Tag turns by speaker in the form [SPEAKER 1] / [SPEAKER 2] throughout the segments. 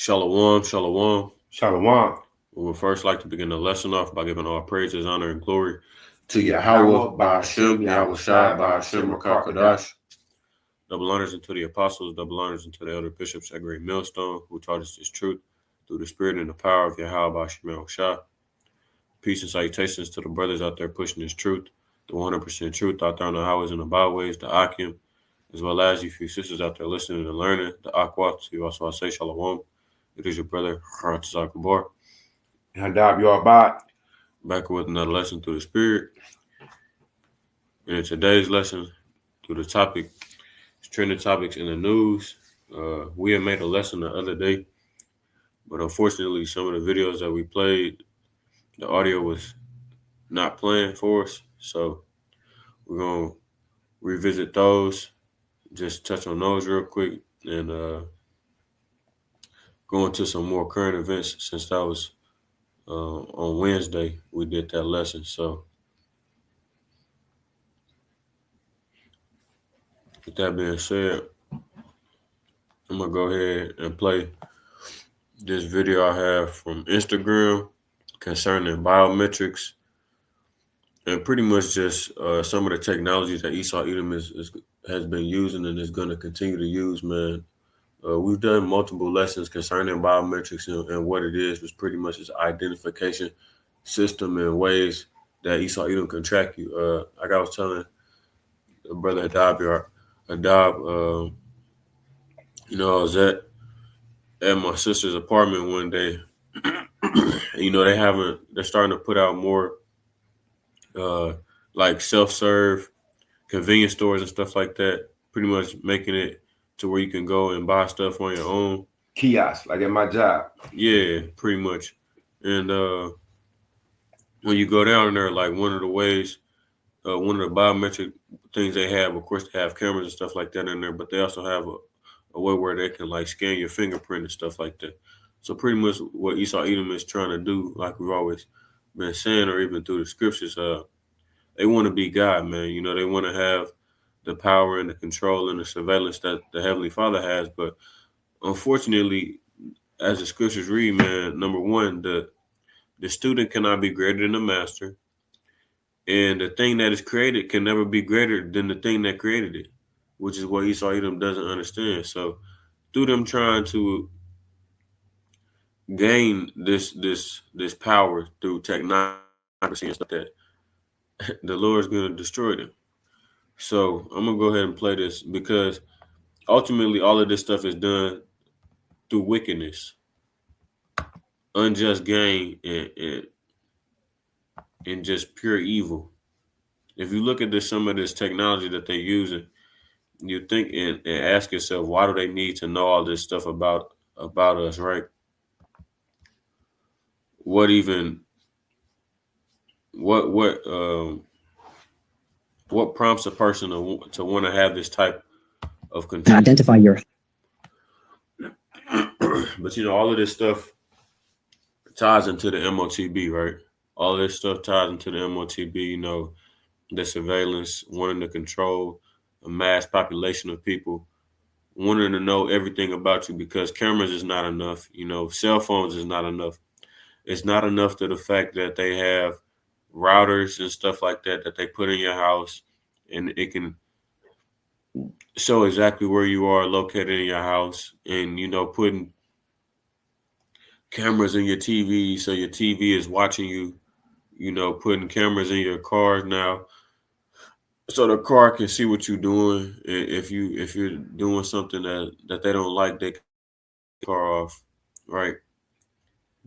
[SPEAKER 1] Shalom, shalom.
[SPEAKER 2] Shalom.
[SPEAKER 1] We would first like to begin the lesson off by giving all praises, honor, and glory
[SPEAKER 2] To Yahweh, by Hashem, Yahweh Shai, by Hashem, Rakakadash.
[SPEAKER 1] double honors unto the apostles, double honors unto the elder bishops at Great Millstone, who taught us this truth through the spirit and the power of Yahweh by Hashem Shai. Peace and salutations to the brothers out there pushing this truth, the 100% truth out there on the highways and the byways, the Akim, as well as you few sisters out there listening and learning, the Akwat. You also say shalom. It is your brother, Haratazak Gabar.
[SPEAKER 2] Hadab Yarbad.
[SPEAKER 1] Back with another lesson through the spirit. And in today's lesson, through the topic, it's trending topics in the news. We had made a lesson the other day, but unfortunately, some of the videos that we played, the audio was not playing for us. So we're going to revisit those, just touch on those real quick, and go into some more current events since that was on Wednesday we did that lesson. So with that being said, I'm going to go ahead and play this video I have from Instagram concerning biometrics and pretty much just some of the technologies that Esau Edom has been using and is going to continue to use, man. We've done multiple lessons concerning biometrics and what it is, which pretty much is identification system and ways that Esau Edom can track you. Like I was telling the brother Adab, I was at my sister's apartment one day. They're starting to put out more like self-serve convenience stores and stuff like that, pretty much making it to where you can go and buy stuff on your own.
[SPEAKER 2] Kiosk, like at my job.
[SPEAKER 1] Yeah, pretty much. And when you go down there, like one of the ways, one of the biometric things they have, of course, they have cameras and stuff like that in there, but they also have a way where they can like scan your fingerprint and stuff like that. So pretty much what Esau Edom is trying to do, like we've always been saying, or even through the scriptures, they want to be God, man. They want to have the power and the control and the surveillance that the Heavenly Father has. But unfortunately, as the scriptures read, man, number one, the student cannot be greater than the master. And the thing that is created can never be greater than the thing that created it, which is what Esau Edom doesn't understand. So through them trying to gain this power through technology and stuff that the Lord's going to destroy them. So I'm going to go ahead and play this because ultimately all of this stuff is done through wickedness, unjust gain, and just pure evil. If you look at some of this technology that they're using, you think and ask yourself, why do they need to know all this stuff about us, right? What prompts a person to want to have this type of control?
[SPEAKER 3] Identify your.
[SPEAKER 1] But all of this stuff ties into the MOTB, right? All of this stuff ties into the MOTB, the surveillance, wanting to control a mass population of people, wanting to know everything about you because cameras is not enough. Cell phones is not enough. It's not enough to the fact that they have routers and stuff like that they put in your house, and it can show exactly where you are located in your house, and putting cameras in your TV so your TV is watching you, putting cameras in your cars now so the car can see what you're doing. If you're doing something that they don't like, they can take the car off, right?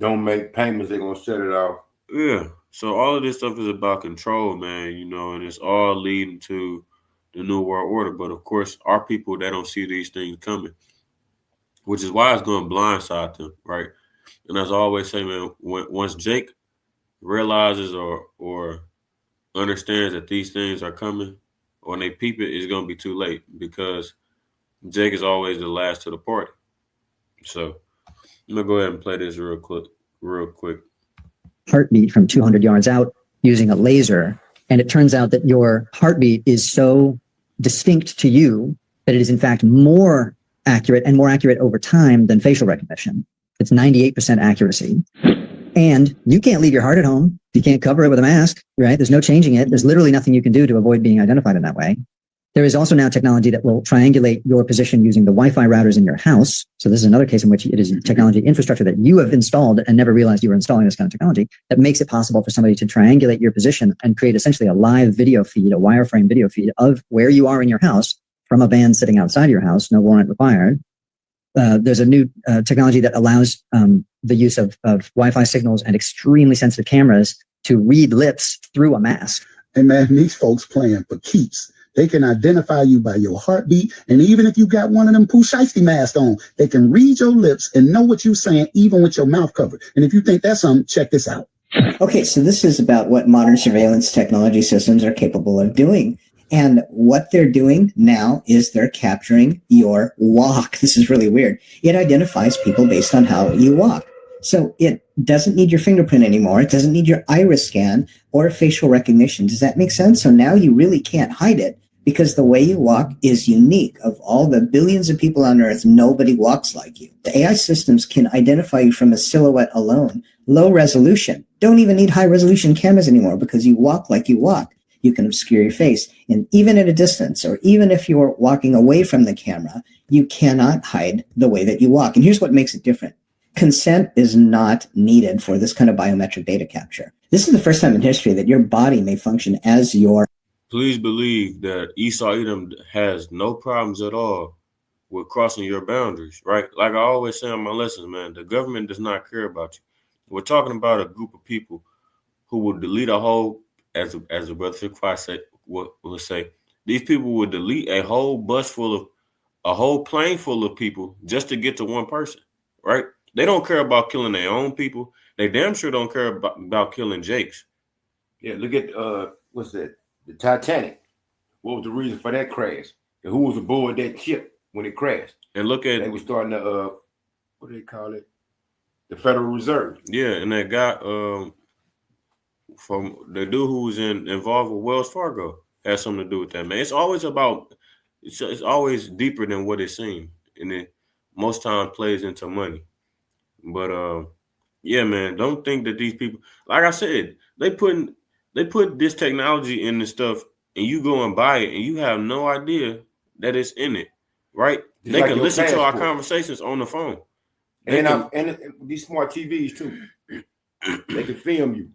[SPEAKER 2] Don't make payments, they're gonna shut it off.
[SPEAKER 1] Yeah. So all of this stuff is about control, man, and it's all leading to the New World Order. But of course, our people, they don't see these things coming, which is why it's going to blindside them, right? And as I always say, man, once Jake realizes or understands that these things are coming, or when they peep it, it's going to be too late because Jake is always the last to the party. So I'm going to go ahead and play this real quick.
[SPEAKER 3] Heartbeat from 200 yards out using a laser. And it turns out that your heartbeat is so distinct to you that it is in fact more accurate and more accurate over time than facial recognition. It's 98% accuracy. And you can't leave your heart at home. You can't cover it with a mask, right? There's no changing it. There's literally nothing you can do to avoid being identified in that way. There is also now technology that will triangulate your position using the Wi-Fi routers in your house. So this is another case in which it is technology infrastructure that you have installed and never realized you were installing this kind of technology that makes it possible for somebody to triangulate your position and create essentially a live video feed, a wireframe video feed of where you are in your house from a van sitting outside your house, no warrant required. There's a new technology that allows the use of Wi-Fi signals and extremely sensitive cameras to read lips through a mask.
[SPEAKER 4] And man, these folks playing for keeps. They can identify you by your heartbeat. And even if you got one of them Pooh Shiesty masks on, they can read your lips and know what you're saying, even with your mouth covered. And if you think that's something, check this out.
[SPEAKER 5] Okay, so this is about what modern surveillance technology systems are capable of doing. And what they're doing now is they're capturing your walk. This is really weird. It identifies people based on how you walk. So it doesn't need your fingerprint anymore. It doesn't need your iris scan or facial recognition. Does that make sense? So now you really can't hide it because the way you walk is unique. Of all the billions of people on Earth, nobody walks like you. The AI systems can identify you from a silhouette alone. Low resolution. Don't even need high resolution cameras anymore because you walk like you walk. You can obscure your face. And even at a distance, or even if you're walking away from the camera, you cannot hide the way that you walk. And here's what makes it different. Consent is not needed for this kind of biometric data capture. This is the first time in history that your body may function as your...
[SPEAKER 1] Please believe that Esau Edom has no problems at all with crossing your boundaries, right? Like I always say on my lessons, man, the government does not care about you. We're talking about a group of people who will delete a whole, as a brother Fiqh will say, these people would delete a whole plane full of people just to get to one person, right? They don't care about killing their own people. They damn sure don't care about killing Jake's.
[SPEAKER 2] Yeah, look at what's that? The Titanic. What was the reason for that crash? And who was aboard that ship when it crashed?
[SPEAKER 1] And look at
[SPEAKER 2] they were starting to what do they call it? The Federal Reserve.
[SPEAKER 1] Yeah, and that guy from the dude who was involved with Wells Fargo has something to do with that, man. It's always about it's always deeper than what it seems, and it most times plays into money. But yeah, man, don't think that these people, like I said, they put this technology in this stuff, and you go and buy it, and you have no idea that it's in it, right?
[SPEAKER 2] It's
[SPEAKER 1] they
[SPEAKER 2] like
[SPEAKER 1] can listen
[SPEAKER 2] passport.
[SPEAKER 1] to our conversations on the phone.
[SPEAKER 2] And these smart TVs too, they can film you,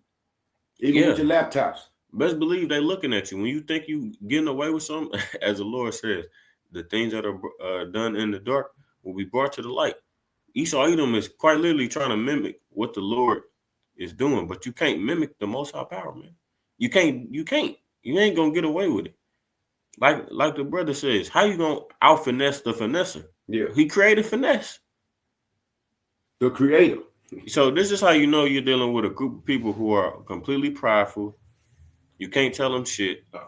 [SPEAKER 2] even with your laptops.
[SPEAKER 1] Best believe they looking at you. When you think you getting away with something, as the Lord says, the things that are done in the dark will be brought to the light. Esau Edom is quite literally trying to mimic what the Lord is doing, but you can't mimic the Most High power, man. You can't. You ain't gonna get away with it. Like the brother says, how you gonna out finesse the finesser?
[SPEAKER 2] Yeah,
[SPEAKER 1] he created finesse.
[SPEAKER 2] The creator.
[SPEAKER 1] So this is how you know you're dealing with a group of people who are completely prideful. You can't tell them shit.
[SPEAKER 2] Let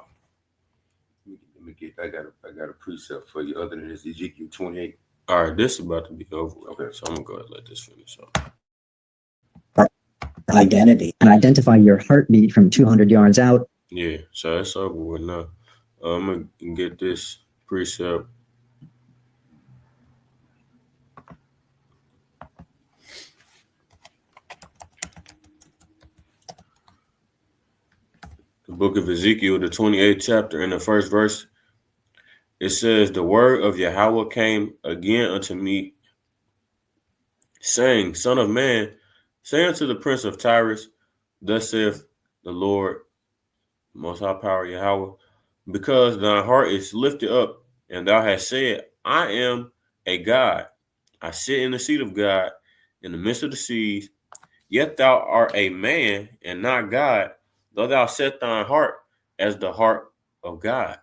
[SPEAKER 2] me get. I got a precept for you other than this Ezekiel 28.
[SPEAKER 1] All right, this is about to be over.
[SPEAKER 2] Okay,
[SPEAKER 1] so I'm gonna go ahead and let this finish up.
[SPEAKER 5] Identity
[SPEAKER 3] and identify your heartbeat from 200 yards out.
[SPEAKER 1] Yeah, so that's over with now. I'm gonna get this precept. The book of Ezekiel, the 28th chapter, in the first verse, it says, "The word of Yahweh came again unto me, saying, Son of man, say unto the prince of Tyrus, thus saith the Lord, Most High Power Yahweh, because thine heart is lifted up, and thou hast said, I am a God. I sit in the seat of God in the midst of the seas. Yet thou art a man and not God, though thou set thine heart as the heart of God.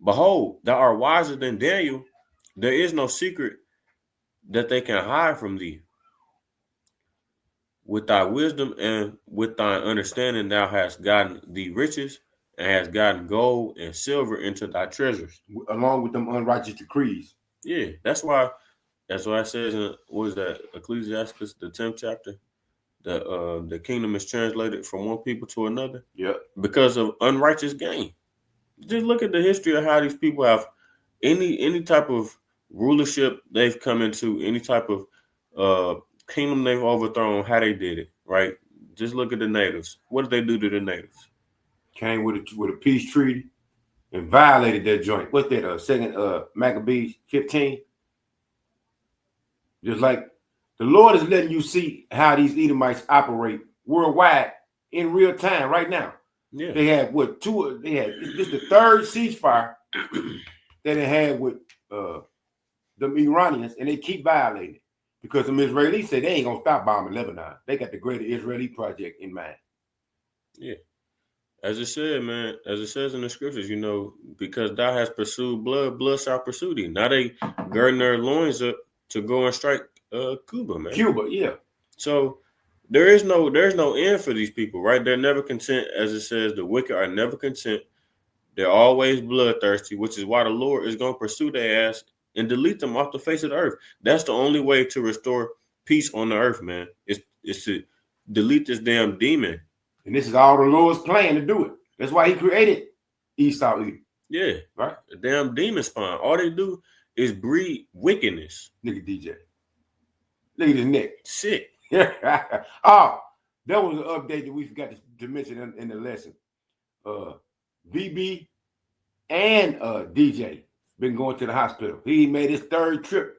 [SPEAKER 1] Behold, thou art wiser than Daniel. There is no secret that they can hide from thee. With thy wisdom and with thy understanding, thou hast gotten thee riches and hast gotten gold and silver into thy treasures,
[SPEAKER 2] along with them unrighteous decrees."
[SPEAKER 1] Yeah, that's why it says in what is that, Ecclesiastes, the 10th chapter, the kingdom is translated from one people to another.
[SPEAKER 2] Yeah,
[SPEAKER 1] because of unrighteous gain. Just look at the history of how these people have any type of rulership they've come into, any type of kingdom they've overthrown, how they did it, right? Just look at the natives. What did they do to the natives?
[SPEAKER 2] Came with a peace treaty and violated that joint. What's that? Second Maccabees 15. Just like the Lord is letting you see how these Edomites operate worldwide in real time right now.
[SPEAKER 1] Yeah.
[SPEAKER 2] They had what two? They had this the third ceasefire that they had with the Iranians, and they keep violating it because the Israelis say they ain't gonna stop bombing Lebanon. They got the Greater Israeli Project in mind.
[SPEAKER 1] Yeah. As it said, man, as it says in the scriptures, you know, because thou hast pursued blood, blood shall pursue thee. Now they girding their loins up to go and strike Cuba, man.
[SPEAKER 2] Cuba, yeah.
[SPEAKER 1] So there's no end for these people, right? They're never content, as it says, the wicked are never content. They're always bloodthirsty, which is why the Lord is going to pursue their ass and delete them off the face of the earth. That's the only way to restore peace on the earth, man. It's to delete this damn demon.
[SPEAKER 2] And this is all the Lord's plan to do it. That's why he created Esau.
[SPEAKER 1] Yeah,
[SPEAKER 2] right.
[SPEAKER 1] The damn demon spawn. All they do is breed wickedness.
[SPEAKER 2] Look at DJ. Look at his neck.
[SPEAKER 1] Sick.
[SPEAKER 2] Oh, that was an update that we forgot to mention in the lesson. BB and DJ been going to the hospital. He made his third trip.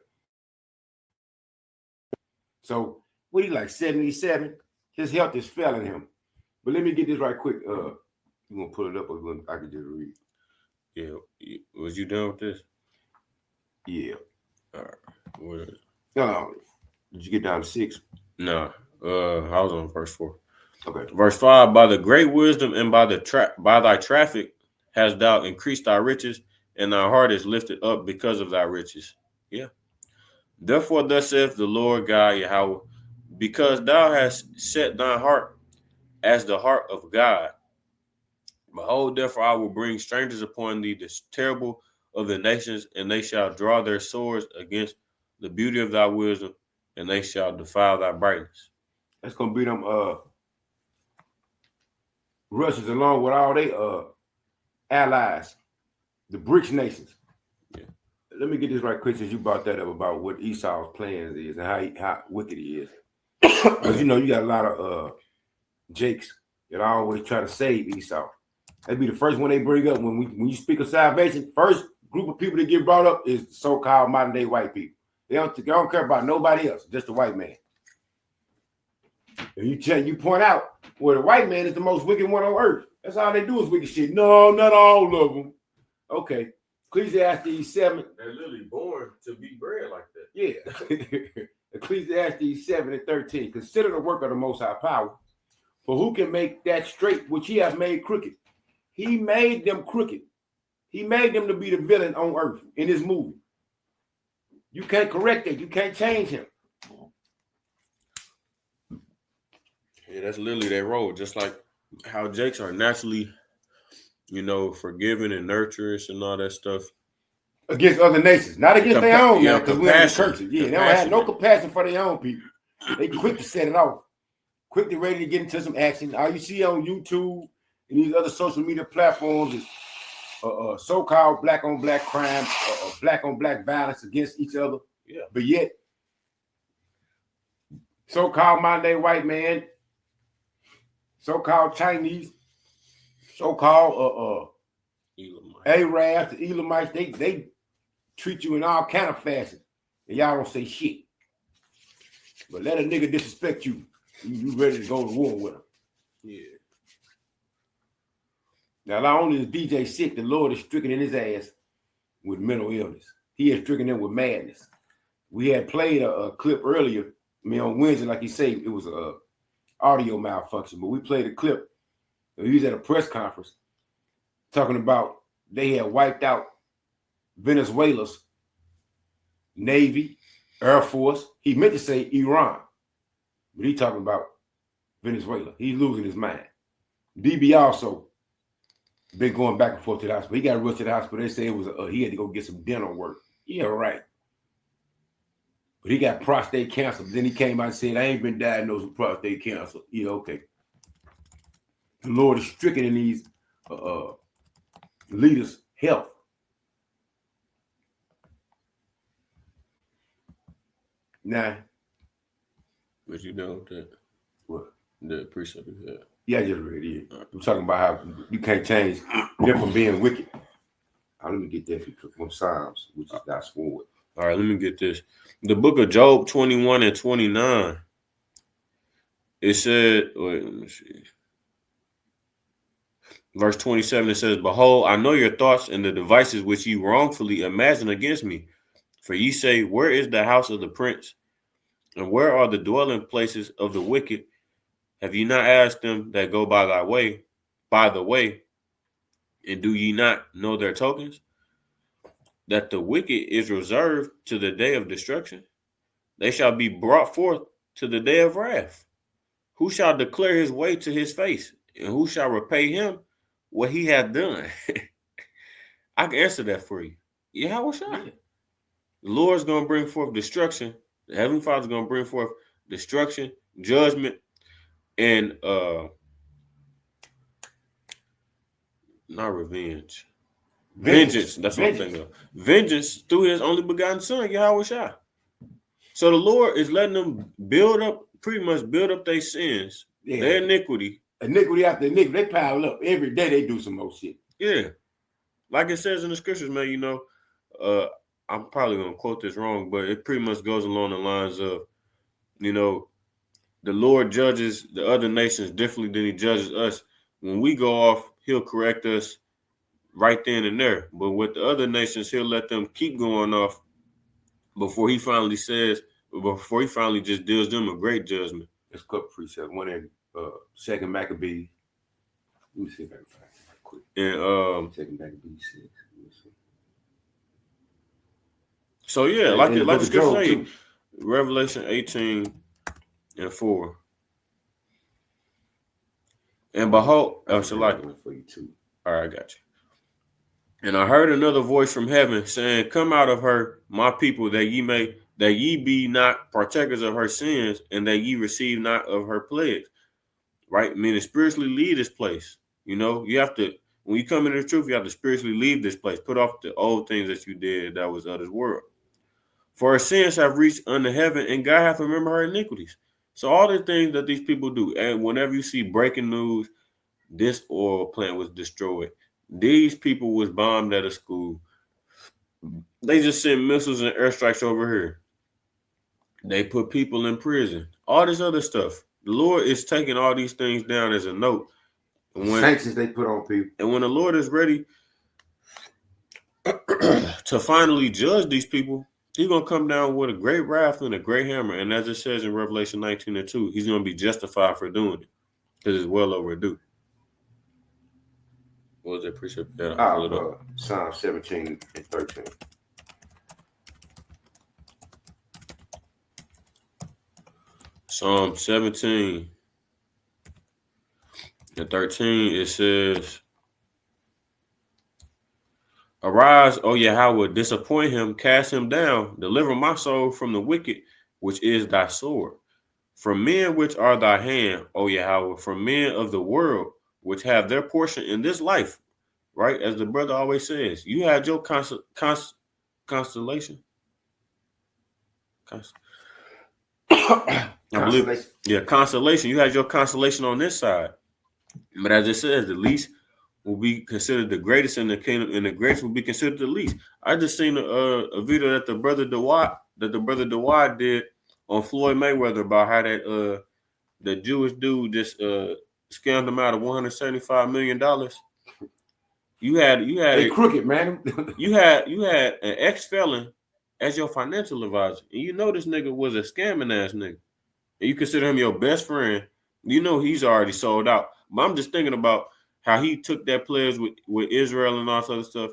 [SPEAKER 2] So what he like 77? His health is failing him. But let me get this right quick. You gonna pull it up or I can just read?
[SPEAKER 1] Yeah. Was you done with this?
[SPEAKER 2] Yeah.
[SPEAKER 1] All right. What is it?
[SPEAKER 2] No. Did you get down to 6?
[SPEAKER 1] No. I was on verse 4.
[SPEAKER 2] Okay.
[SPEAKER 1] Verse 5. By the great wisdom and by thy traffic hast thou increased thy riches, and thy heart is lifted up because of thy riches. Yeah. Therefore, thus saith the Lord God Yahweh, because thou hast set thy heart as the heart of God. Behold, therefore I will bring strangers upon thee, this terrible of the nations, and they shall draw their swords against the beauty of thy wisdom, and they shall defile thy brightness.
[SPEAKER 2] That's gonna be them Russians along with all their allies, the BRICS nations.
[SPEAKER 1] Yeah.
[SPEAKER 2] Let me get this right quick since you brought that up about what Esau's plans is and how wicked he is. Because you know you got a lot of Jakes that always try to save Esau. That'd be the first one they bring up when you speak of salvation. First group of people that get brought up is so-called modern day white people. They don't care about nobody else, just the white man. And you point out where the white man is the most wicked one on earth. That's all they do is wicked shit. No, not all of them. Okay. Ecclesiastes 7.
[SPEAKER 1] They're literally born to be bred like that.
[SPEAKER 2] Yeah. Ecclesiastes 7:13. Consider the work of the Most High Power. For who can make that straight which he has made crooked? He made them crooked. He made them to be the villain on earth in his movie. You can't correct it. You can't change him.
[SPEAKER 1] Yeah, that's literally their role. Just like how Jakes are naturally, you know, forgiving and nurturous and all that stuff.
[SPEAKER 2] Against other nations, not against their own, man, because we're in the churches. Yeah, they don't have no compassion for their own people. They quick to set it off. Quickly ready to get into some action. All you see on YouTube and these other social media platforms is so-called black-on-black crime, black-on-black violence against each other.
[SPEAKER 1] Yeah.
[SPEAKER 2] But yet, so-called modern-day white man, so-called Chinese, so-called Arabs, the Elamites, they treat you in all kind of fashion, and y'all don't say shit. But let a nigga disrespect you. You ready to go to war with him.
[SPEAKER 1] Yeah.
[SPEAKER 2] Now, not only is DJ sick, the Lord is stricken in his ass with mental illness. He is stricken him with madness. We had played a clip earlier. I mean, on Wednesday, like you say, it was a audio malfunction, but we played a clip. He was at a press conference talking about they had wiped out Venezuela's Navy, Air Force. He meant to say Iran. But he talking about Venezuela. He's losing his mind. BB also been going back and forth to the hospital. He got rushed to the hospital. They say it was he had to go get some dental work. Yeah, right. But he got prostate cancer. Then he came out and said, I ain't been diagnosed with prostate cancer. Yeah, okay. The Lord is stricken in these leaders' health. Now,
[SPEAKER 1] But you done with that?
[SPEAKER 2] What?
[SPEAKER 1] The precept you had.
[SPEAKER 2] Yeah, I just read it. I'm talking about how you can't change them from being wicked. Let me get that from Psalms, which is not sword.
[SPEAKER 1] All right, let me get this. The book of Job 21 and 29. It said, wait, let me see. Verse 27, it says, Behold, I know your thoughts and the devices which ye wrongfully imagine against me. For ye say, Where is the house of the prince? And where are the dwelling places of the wicked? Have ye not asked them that go by the way, and do ye not know their tokens? That the wicked is reserved to the day of destruction. They shall be brought forth to the day of wrath. Who shall declare his way to his face? And who shall repay him what he hath done? I can answer that for you. Yeah, what's up? The Lord's going to bring forth destruction. The Heavenly Father's going to bring forth destruction, judgment, and not revenge. Vengeance. That's what I'm thinking of. Vengeance through his only begotten son, Yahweh Shai. So the Lord is letting them build up their sins, their iniquity.
[SPEAKER 2] Iniquity after iniquity. They pile up. Every day they do some more shit.
[SPEAKER 1] Yeah. Like it says in the scriptures, man, you know, I'm probably going to quote this wrong, but it pretty much goes along the lines of, you know, the Lord judges the other nations differently than he judges us. When we go off, he'll correct us right then and there. But with the other nations, he'll let them keep going off before he finally just deals them a great judgment.
[SPEAKER 2] There's a couple precepts. One in Second Maccabees. Let me see if I can find it right quick.
[SPEAKER 1] And
[SPEAKER 2] Second Maccabees 6.
[SPEAKER 1] So yeah, like the scripture say, Revelation 18 and 4. And behold, for you too. All right, I got you. And I heard another voice from heaven saying, Come out of her, my people, that ye be not partakers of her sins, and that ye receive not of her plagues. Right? Meaning spiritually leave this place. You know, you have to, when you come into the truth, you have to spiritually leave this place. Put off the old things that you did that was of this world. For her sins have reached unto heaven, and God hath remembered her iniquities. So all the things that these people do, and whenever you see breaking news, this oil plant was destroyed. These people was bombed at a school. They just sent missiles and airstrikes over here. They put people in prison. All this other stuff. The Lord is taking all these things down as a note.
[SPEAKER 2] Sanctions they put on people.
[SPEAKER 1] And when the Lord is ready to finally judge these people, he's going to come down with a great wrath and a great hammer. And as it says in Revelation 19 and 2, he's going to be justified for doing it because it's well overdue. What was that precept?
[SPEAKER 2] Psalm 17 and 13.
[SPEAKER 1] Psalm 17 and 13, it says, Arise, O Yahweh, disappoint him, cast him down, deliver my soul from the wicked, which is thy sword. From men which are thy hand, O Yahweh, from men of the world, which have their portion in this life. Right? As the brother always says, you had your constellation. Constellation. You had your constellation on this side. But as it says, the least will be considered the greatest in the kingdom, and the greatest will be considered the least. I just seen a video that the brother Dawad did on Floyd Mayweather about how that the Jewish dude just scammed him out of $175 million. You had
[SPEAKER 2] a crooked man.
[SPEAKER 1] you had an ex-felon as your financial advisor, and you know this nigga was a scamming ass nigga, and you consider him your best friend. You know he's already sold out. But I'm just thinking about how he took that players with Israel and all this other stuff.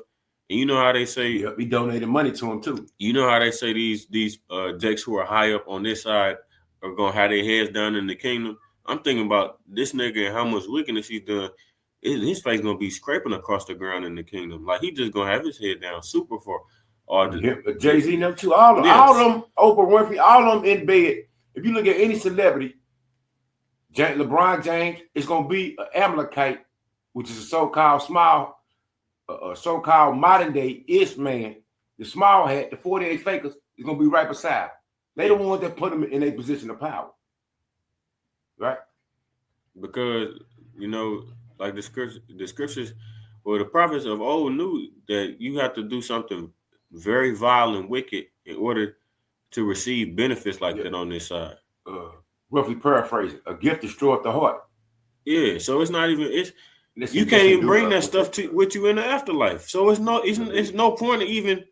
[SPEAKER 1] And you know how they say
[SPEAKER 2] he donated money to him too.
[SPEAKER 1] You know how they say these decks who are high up on this side are gonna have their heads down in the kingdom. I'm thinking about this nigga and how much wickedness he's done. His face gonna be scraping across the ground in the kingdom. Like he just gonna have his head down super for all the
[SPEAKER 2] Jay-Z them too. All of them, Oprah Winfrey, all of them in bed. If you look at any celebrity, LeBron James is gonna be an Amalekite, which is a so-called modern day Ish man. The small hat, the 48 fakers, is gonna be right beside him. They the ones that put them in a position of power. Right.
[SPEAKER 1] Because like the scriptures, or the prophets of old knew that you have to do something very vile and wicked in order to receive benefits like that on this side.
[SPEAKER 2] Roughly paraphrasing, a gift destroyeth the heart.
[SPEAKER 1] Yeah, so it's not even you can't even bring that stuff with you in the afterlife. So it's no point of even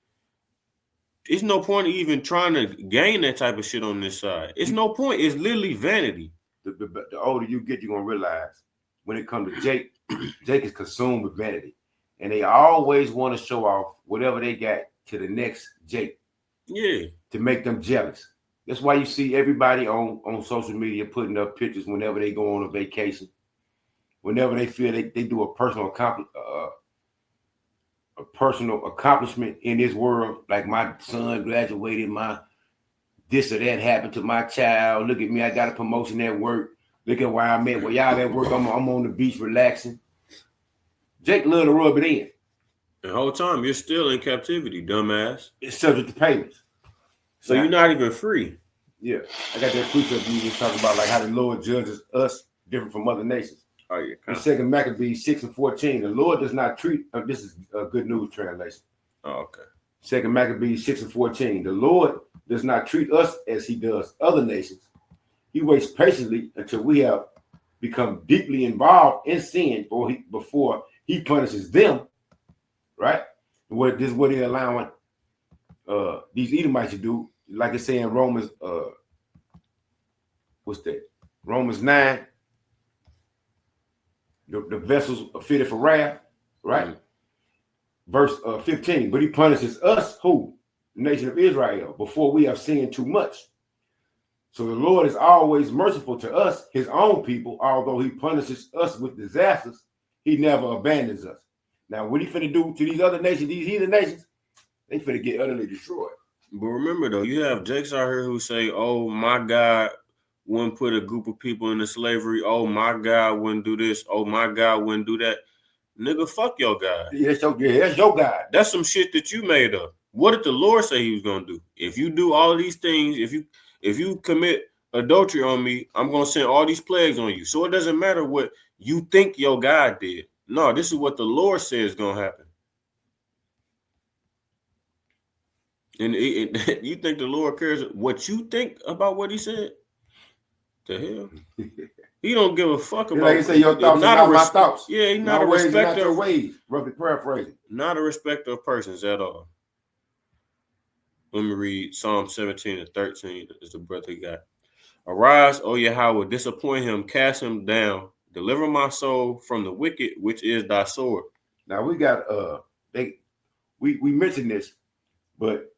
[SPEAKER 1] trying to gain that type of shit on this side. It's no point. It's literally vanity.
[SPEAKER 2] The older you get, you're gonna realize when it comes to Jake, Jake is consumed with vanity, and they always want to show off whatever they got to the next Jake.
[SPEAKER 1] Yeah,
[SPEAKER 2] to make them jealous. That's why you see everybody on social media putting up pictures whenever they go on a vacation, whenever they feel they do a personal accomplishment in this world. Like my son graduated, my this or that happened to my child. Look at me, I got a promotion at work. Look at where I'm at. Well, y'all at work, I'm on the beach relaxing. Jake love to rub it in.
[SPEAKER 1] The whole time you're still in captivity, dumbass.
[SPEAKER 2] It's subject to payments.
[SPEAKER 1] So you're not even free.
[SPEAKER 2] Yeah. I got that precept you was talking about, like how the Lord judges us different from other nations.
[SPEAKER 1] Oh, yeah.
[SPEAKER 2] In 2 Maccabees 6:14, the Lord does not treat, this is a Good News translation.
[SPEAKER 1] Oh, okay.
[SPEAKER 2] 2 Maccabees 6:14, the Lord does not treat us as he does other nations. He waits patiently until we have become deeply involved in sin before he punishes them, right? This is what he's allowing these Edomites to do, like it's saying Romans, what's that? Romans 9, the vessels are fitted for wrath, right? Mm-hmm. Verse 15, but he punishes us, who? The nation of Israel, before we have sinned too much. So the Lord is always merciful to us, his own people, although he punishes us with disasters, he never abandons us. Now, what he finna do to these other nations, these heathen nations, they finna get utterly destroyed.
[SPEAKER 1] But remember, though, you have Jakes out here who say, oh, my God wouldn't put a group of people into slavery. Oh, my God wouldn't do this. Oh, my God wouldn't do that. Nigga, fuck your God.
[SPEAKER 2] Yeah, that's your God.
[SPEAKER 1] That's some shit that you made up. What did the Lord say he was going to do? If you do all these things, if you commit adultery on me, I'm going to send all these plagues on you. So it doesn't matter what you think your God did. No, this is what the Lord says is going to happen. And you think the Lord cares what you think about what he said? The hell? He don't give a fuck about.
[SPEAKER 2] Like you say, your thoughts are not my thoughts.
[SPEAKER 1] Yeah, he's not a respecter of
[SPEAKER 2] ways. Roughly paraphrasing.
[SPEAKER 1] Not a respecter of persons at all. Let me read Psalm 17 and 13 is the brother got. Arise, O Yahweh, disappoint him, cast him down, deliver my soul from the wicked, which is thy sword.
[SPEAKER 2] Now we got we mentioned this, but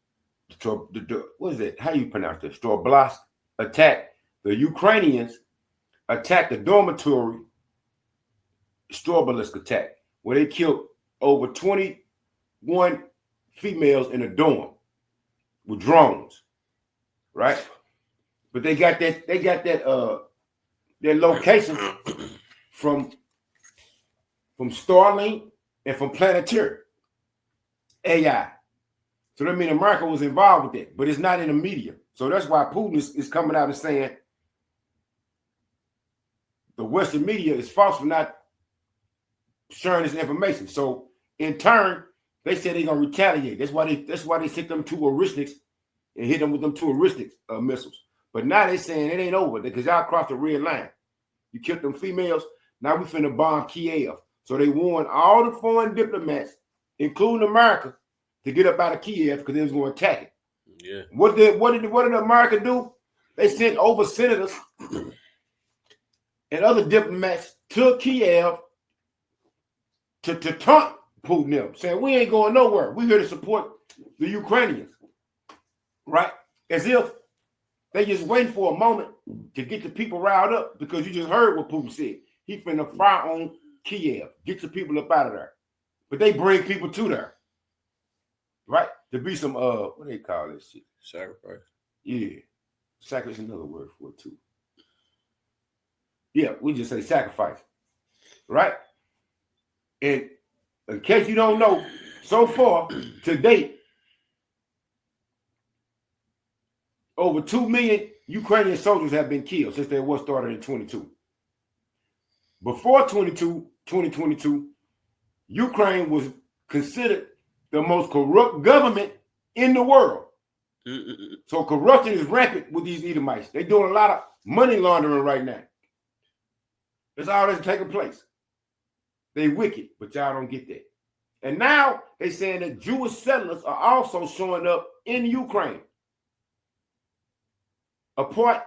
[SPEAKER 2] what is it? How you pronounce this? Stroblask attack. The Ukrainians attacked the dormitory. Stroblask attack, where they killed over 21 females in a dorm with drones, right? But they got that their location from Starlink and from Planetary AI. So that means America was involved with that, but it's not in the media. So that's why Putin is coming out and saying the Western media is false for not sharing this information. So in turn, they said they're gonna retaliate. That's why they sent them two Orishniks and hit them with them two Orishnik missiles. But now they're saying it ain't over because y'all crossed the red line. You killed them females. Now we finna bomb Kiev. So they warned all the foreign diplomats, including America, to get up out of Kiev because they was going to attack it.
[SPEAKER 1] Yeah.
[SPEAKER 2] What did America do? They sent over senators and other diplomats to Kiev to taunt Putin them, saying we ain't going nowhere. We're here to support the Ukrainians, right? As if they just waiting for a moment to get the people riled up because you just heard what Putin said. He finna fire on Kiev, get the people up out of there. But they bring people to there, right? To be some what do they call this shit?
[SPEAKER 1] Sacrifice.
[SPEAKER 2] Yeah, sacrifice is another word for it too. Yeah, we just say sacrifice, right? And in case you don't know, so far to date, over 2 million Ukrainian soldiers have been killed since the war started in 22. Before 2022, Ukraine was considered the most corrupt government in the world. So corruption is rampant with these Edomites. They're doing a lot of money laundering right now. That's all that's taking place. They wicked, but y'all don't get that. And now they're saying that Jewish settlers are also showing up in Ukraine.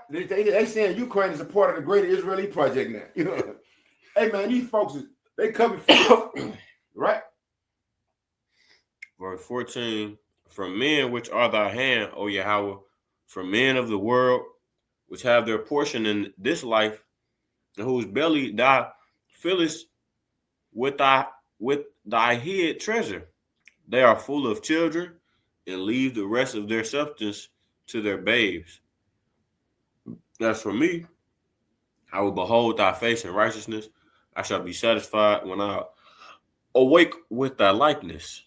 [SPEAKER 2] They saying Ukraine is a part of the greater Israeli project now. You know, hey man, these folks they coming from right.
[SPEAKER 1] Verse 14, from men which are thy hand, O Yahweh, from men of the world, which have their portion in this life, and whose belly thou fillest with thy hid treasure. They are full of children, and leave the rest of their substance to their babes. As for me, I will behold thy face in righteousness. I shall be satisfied when I awake with thy likeness.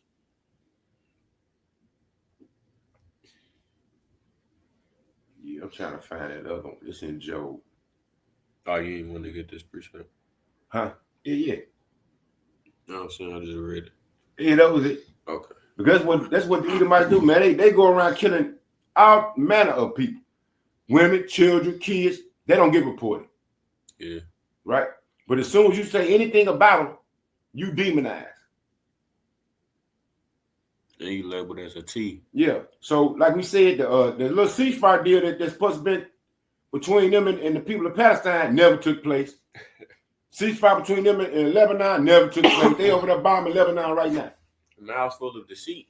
[SPEAKER 2] Yeah, I'm trying to find that other one. It's in Job.
[SPEAKER 1] Oh, you didn't want to get this precept?
[SPEAKER 2] Huh? Yeah.
[SPEAKER 1] No, I'm saying I just read it.
[SPEAKER 2] Yeah, that was it.
[SPEAKER 1] Okay.
[SPEAKER 2] Because that's what the Edomites do, man. They go around killing all manner of people. Women, children, kids, they don't get reported.
[SPEAKER 1] Yeah.
[SPEAKER 2] Right? But as soon as you say anything about them, you demonize.
[SPEAKER 1] And you labeled as a T.
[SPEAKER 2] Yeah. So, like we said, the little ceasefire deal that's supposed to be between them and the people of Palestine never took place. Ceasefire between them and Lebanon never took place. They over there bombing Lebanon right now.
[SPEAKER 1] Mouths full of deceit.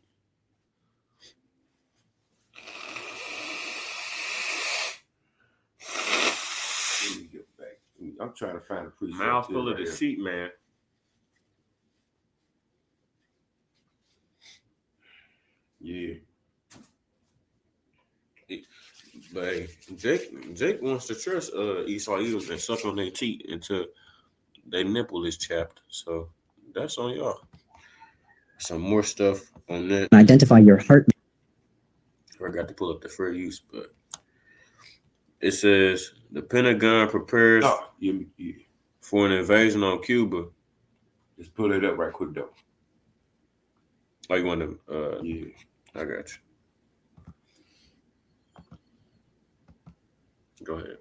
[SPEAKER 2] Let me get back. I'm trying to find a precept.
[SPEAKER 1] Mouths full of
[SPEAKER 2] right
[SPEAKER 1] deceit, man.
[SPEAKER 2] Yeah.
[SPEAKER 1] But hey, Jake wants to trust Esau Edoms and suck on their teeth until their nipple is chapped. So that's on y'all. Some more stuff on that.
[SPEAKER 3] Identify your heart.
[SPEAKER 1] I forgot to pull up the fair use, but it says the Pentagon prepares for an invasion on Cuba.
[SPEAKER 2] Let's pull it up right quick though.
[SPEAKER 1] Oh, you want to?
[SPEAKER 2] Yeah.
[SPEAKER 1] I got you. Go ahead.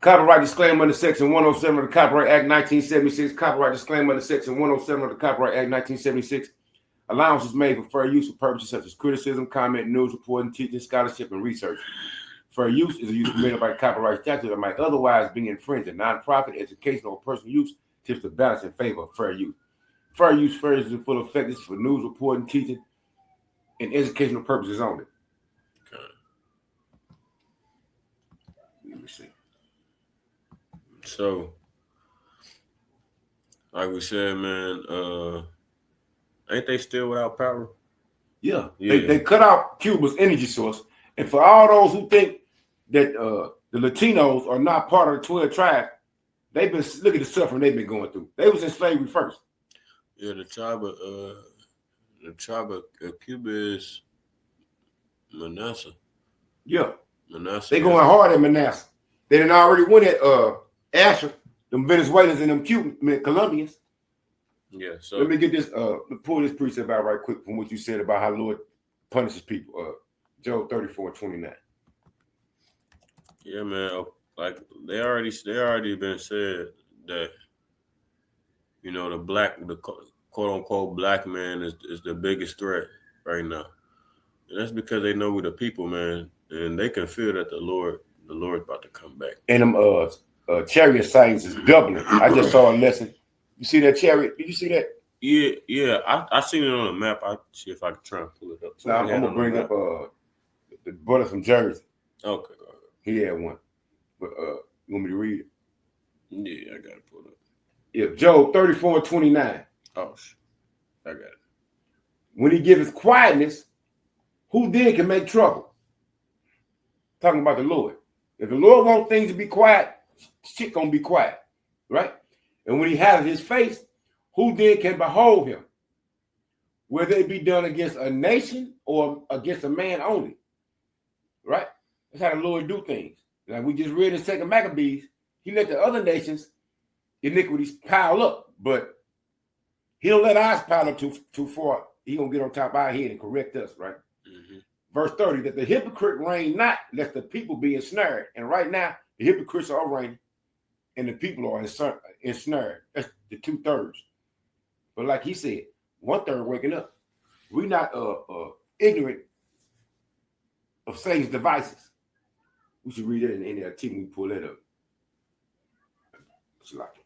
[SPEAKER 2] Copyright disclaimer under Section 107 of the Copyright Act 1976. Copyright disclaimer under Section 107 of the Copyright Act 1976. Allowance is made for fair use for purposes such as criticism, comment, news reporting, teaching, scholarship, and research. Fair use is a use permitted by the copyright statute that might otherwise be infringed. Non-profit, educational, or personal use tips the balance in favor of fair use. Fair use is in full effect. This is for news reporting, teaching, and educational purposes only.
[SPEAKER 1] Okay.
[SPEAKER 2] Let me see.
[SPEAKER 1] So, like we said, man, ain't they still without power?
[SPEAKER 2] Yeah.
[SPEAKER 1] Yeah.
[SPEAKER 2] They cut out Cuba's energy source. And for all those who think that the Latinos are not part of the 12 tribes, they've been look at the suffering they've been going through. They was in slavery first.
[SPEAKER 1] Yeah, the tribe of Cuba is Manasseh.
[SPEAKER 2] Yeah.
[SPEAKER 1] Manasseh.
[SPEAKER 2] They going hard at Manasseh. They done already went at Asher, them Venezuelans and them Colombians.
[SPEAKER 1] Yeah, so
[SPEAKER 2] let me get this pull this precept out right quick from what you said about how Lord punishes people. Job 34:29.
[SPEAKER 1] yeah, man. Like they already been said that, you know, the quote unquote black man is the biggest threat right now. And that's because they know we're the people, man, and they can feel that the Lord's about to come back.
[SPEAKER 2] And them chariot signs is doubling. I just saw a lesson. You see that chariot? Did you see that?
[SPEAKER 1] Yeah. I seen it on the map. I see if I can try and pull it up.
[SPEAKER 2] So I'm gonna bring up the brother from Jersey.
[SPEAKER 1] Okay, go ahead.
[SPEAKER 2] He had one. But you want me to read it?
[SPEAKER 1] Yeah, I got it pulled up.
[SPEAKER 2] Yeah, Job 34:29.
[SPEAKER 1] Oh, I got it.
[SPEAKER 2] When he gives quietness, who then can make trouble? Talking about the Lord. If the Lord wants things to be quiet, shit gonna be quiet, right? And when he has his face, who then can behold him? Whether it be done against a nation or against a man only, right? That's how the Lord do things. Like we just read in 2 Maccabees, he let the other nations' iniquities pile up, but he don't let ours pile up too far. He gonna get on top of our head and correct us, right?
[SPEAKER 1] Mm-hmm.
[SPEAKER 2] Verse 30, that the hypocrite reign not, lest the people be ensnared. And right now, the hypocrites are reigning, and the people are ensnared. That's the 2/3. But like he said, 1/3 waking up. We're not ignorant of Satan's devices. We should read it in the NLT when we pull that up. It's like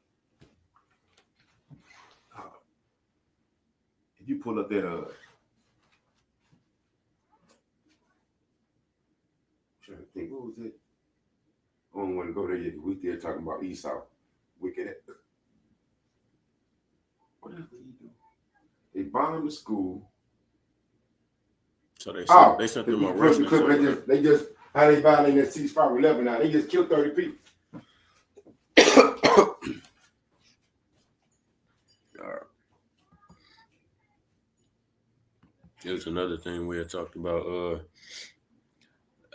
[SPEAKER 2] if you pull up that trying to think, what was it? I don't want to go there yet. We there talking about Esau. Wicked. What else did he do? They bombed the school.
[SPEAKER 1] So they sent
[SPEAKER 2] the
[SPEAKER 1] them a
[SPEAKER 2] person
[SPEAKER 1] Russian.
[SPEAKER 2] they just how they violating that ceasefire with Lebanon. They just killed 30 people.
[SPEAKER 1] Here's another thing we had talked about.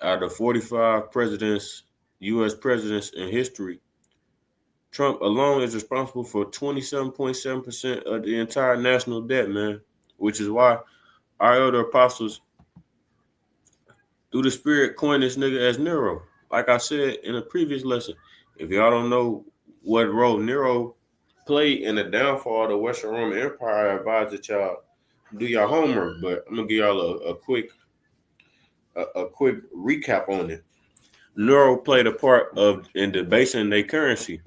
[SPEAKER 1] Out of 45 presidents, U.S. presidents in history, Trump alone is responsible for 27.7% of the entire national debt, man, which is why our elder apostles, through the Spirit, coined this nigga as Nero. Like I said in a previous lesson, if y'all don't know what role Nero played in the downfall of the Western Roman Empire, I advise that y'all do your homework. But I'm gonna give y'all a quick recap on it. Nero played a part in debasing their currency,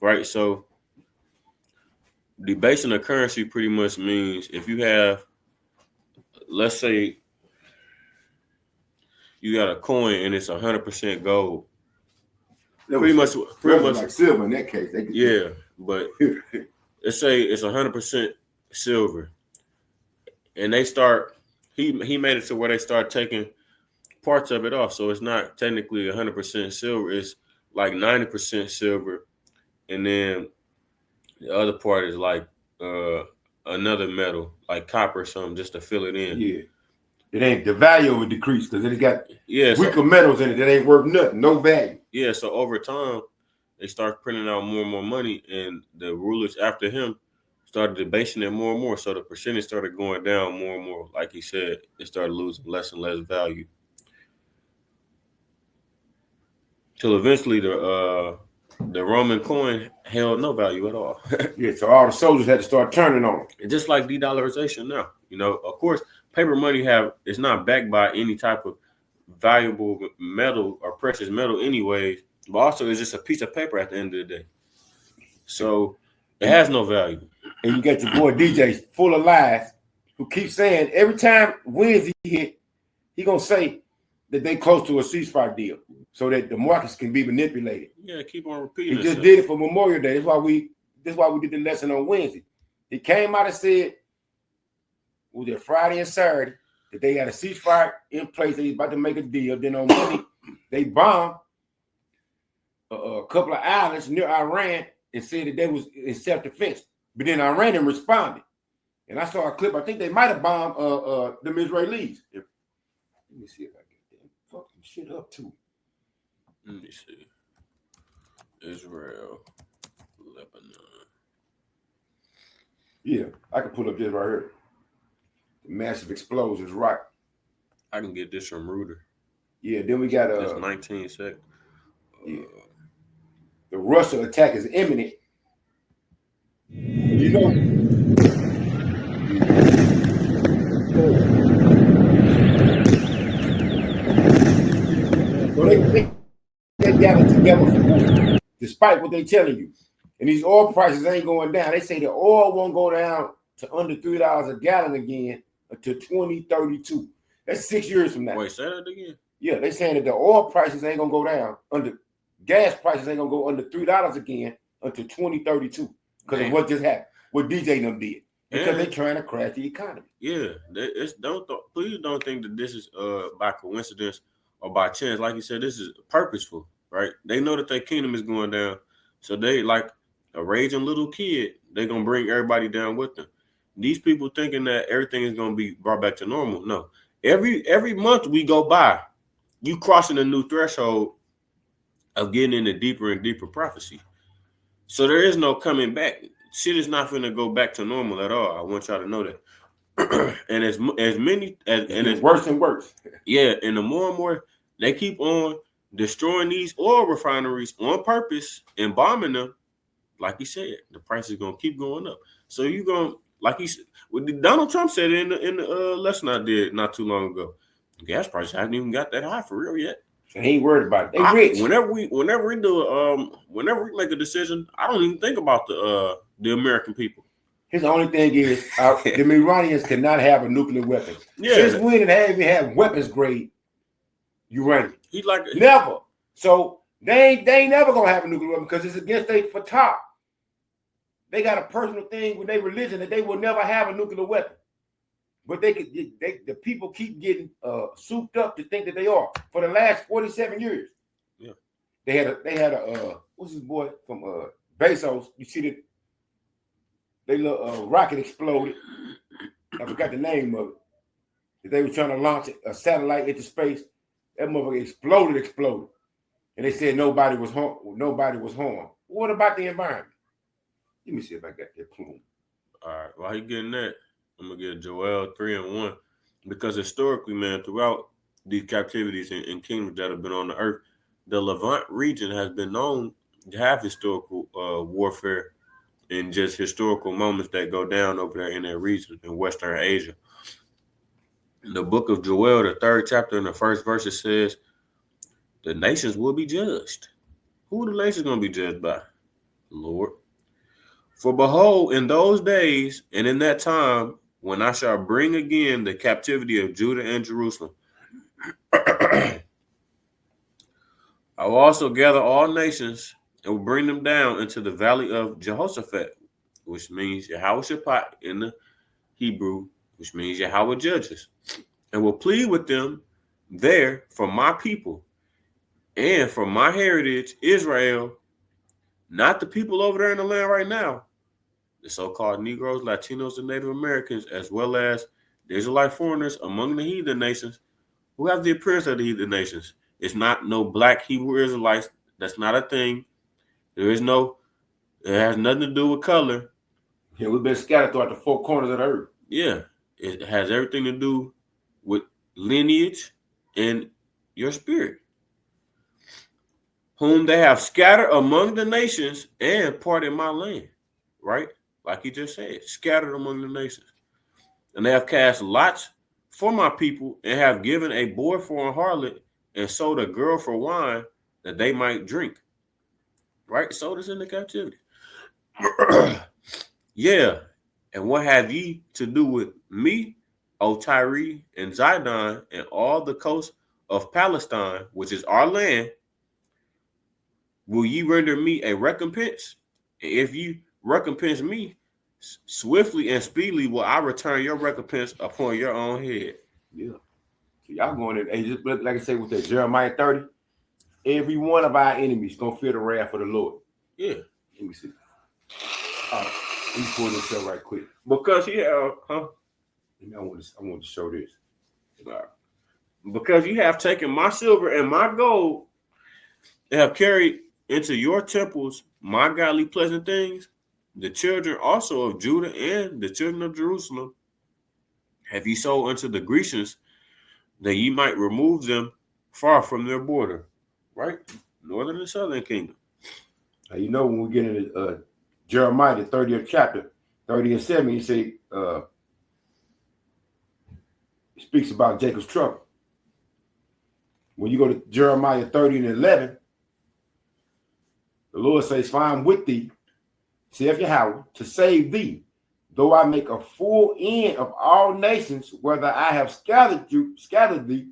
[SPEAKER 1] right? So debasing a currency pretty much means if you have, let's say, you got a coin and it's 100% gold. Pretty much
[SPEAKER 2] like silver in that case.
[SPEAKER 1] Yeah, but let's say it's 100% silver, and they start. He made it to where they start taking parts of it off, so it's not technically 100% silver. It's like 90% silver, and then the other part is like another metal, like copper or something, just to fill it in.
[SPEAKER 2] Yeah. It ain't the value of it decreased because it got weaker metals in it that ain't worth nothing, no value.
[SPEAKER 1] Yeah, so over time, they start printing out more and more money, and the rulers after him started debasing it more and more. So the percentage started going down more and more. Like he said, it started losing less and less value. Till eventually the Roman coin held no value at all.
[SPEAKER 2] Yeah, so all the soldiers had to start turning on
[SPEAKER 1] it. Just like de-dollarization now. You know, of course, paper money it's not backed by any type of valuable metal or precious metal anyways, but also it's just a piece of paper at the end of the day. So it has no value.
[SPEAKER 2] And you got your boy DJ full of lies who keeps saying every time Wednesday hit, he gonna say that they close to a ceasefire deal so that the markets can be manipulated.
[SPEAKER 1] Yeah, keep on repeating.
[SPEAKER 2] He just did it for Memorial Day. That's why we did the lesson on Wednesday. He came out and said, was it Friday and Saturday, that they had a ceasefire in place. They was about to make a deal. Then on Monday, they bombed a couple of islands near Iran and said that they was in self-defense. But then Iran responded. And I saw a clip. I think they might have bombed them Israelis. Let me see if I get that fucking shit up too.
[SPEAKER 1] Let me see. Israel, Lebanon.
[SPEAKER 2] Yeah, I can pull up this right here. The massive explosions, right?
[SPEAKER 1] I can get this from Reuters.
[SPEAKER 2] Yeah, then we got
[SPEAKER 1] That's 19 seconds.
[SPEAKER 2] Yeah. The Russia attack is imminent. You know. So they gather together for war, despite what they telling you. And these oil prices ain't going down. They say the oil won't go down to under $3 a gallon again until 2032. That's 6 years from now.
[SPEAKER 1] Wait, say that again?
[SPEAKER 2] Yeah, they saying that the oil prices ain't gonna go down gas prices ain't gonna go under $3 again until 2032 because of what just happened, what DJ and them did. Because they're trying to crash the economy.
[SPEAKER 1] Yeah, please don't think that this is by coincidence or by chance. Like you said, this is purposeful, right? They know that their kingdom is going down, so they like a raging little kid. They're gonna bring everybody down with them. These people thinking that everything is gonna be brought back to normal. No, every month we go by, you crossing a new threshold of getting into deeper and deeper prophecy. So there is no coming back. Shit is not going to go back to normal at all. I want y'all to know that. And as many as and
[SPEAKER 2] it's
[SPEAKER 1] as
[SPEAKER 2] worse and worse.
[SPEAKER 1] Yeah, and the more and more they keep on destroying these oil refineries on purpose and bombing them, like he said, the price is gonna keep going up. So you gonna, like he said, Donald Trump said in the lesson I did not too long ago, gas prices haven't even got that high for real yet.
[SPEAKER 2] So he ain't worried about it. They rich.
[SPEAKER 1] Whenever we make a decision, I don't even think about the American people.
[SPEAKER 2] His only thing is the Iranians cannot have a nuclear weapon.
[SPEAKER 1] Yeah.
[SPEAKER 2] Since when did they have weapons grade uranium?
[SPEAKER 1] He's like
[SPEAKER 2] never. So they ain't never gonna have a nuclear weapon because it's against their fatah. They got a personal thing with their religion that they will never have a nuclear weapon. But the people keep getting souped up to think that they are for the last 47 years.
[SPEAKER 1] Yeah.
[SPEAKER 2] They had a what's his boy from Bezos? You see that they little rocket exploded. I forgot the name of it. They were trying to launch a satellite into space. That motherfucker exploded. And they said nobody was harmed. What about the environment? Let me see if I got that plume.
[SPEAKER 1] All right, while you getting that, I'm gonna get Joel 3:1, because historically, man, throughout these captivities and kingdoms that have been on the earth, the Levant region has been known to have historical warfare and just historical moments that go down over there in that region in Western Asia. In the book of Joel, the 3rd chapter and the 1st verse, it says, the nations will be judged. Who are the nations going to be judged by? The Lord. For behold, in those days and in that time, when I shall bring again the captivity of Judah and Jerusalem, I will also gather all nations and will bring them down into the valley of Jehoshaphat, which means Yahweh Shaphat in the Hebrew, which means Yahweh judges, and will plead with them there for my people and for my heritage, Israel, not the people over there in the land right now, the so-called Negroes, Latinos, and Native Americans, as well as the Israelite foreigners among the heathen nations who have the appearance of the heathen nations. It's not no black Hebrew Israelites. That's not a thing. It has nothing to do with color.
[SPEAKER 2] Yeah, we've been scattered throughout the 4 corners of the earth.
[SPEAKER 1] Yeah, it has everything to do with lineage and your spirit, whom they have scattered among the nations and parted my land, right? Like he just said, scattered among the nations. And they have cast lots for my people and have given a boy for a harlot and sold a girl for wine that they might drink. Right? Sold us into captivity. Yeah. And what have ye to do with me, O Tyre and Zidon, and all the coast of Palestine, which is our land? Will ye render me a recompense? And if you recompense me, swiftly and speedily will I return your recompense upon your own head.
[SPEAKER 2] Yeah. So y'all going in, and just like I say with that Jeremiah 30, every one of our enemies gonna feel the wrath of the Lord.
[SPEAKER 1] Yeah.
[SPEAKER 2] Let me see. Let me pull this up right quick.
[SPEAKER 1] Because
[SPEAKER 2] I want to show this.
[SPEAKER 1] Because you have taken my silver and my gold and have carried into your temples my godly pleasant things, the children also of Judah and the children of Jerusalem have ye sold unto the Grecians, that ye might remove them far from their border. Right? Northern and southern kingdom.
[SPEAKER 2] Now, you know, when we get into Jeremiah, the 30th chapter, 30 and 7, he say, speaks about Jacob's trouble. When you go to Jeremiah 30 and 11, the Lord says, for I am with thee, saith Yahweh, to save thee, though I make a full end of all nations, whether I have scattered thee,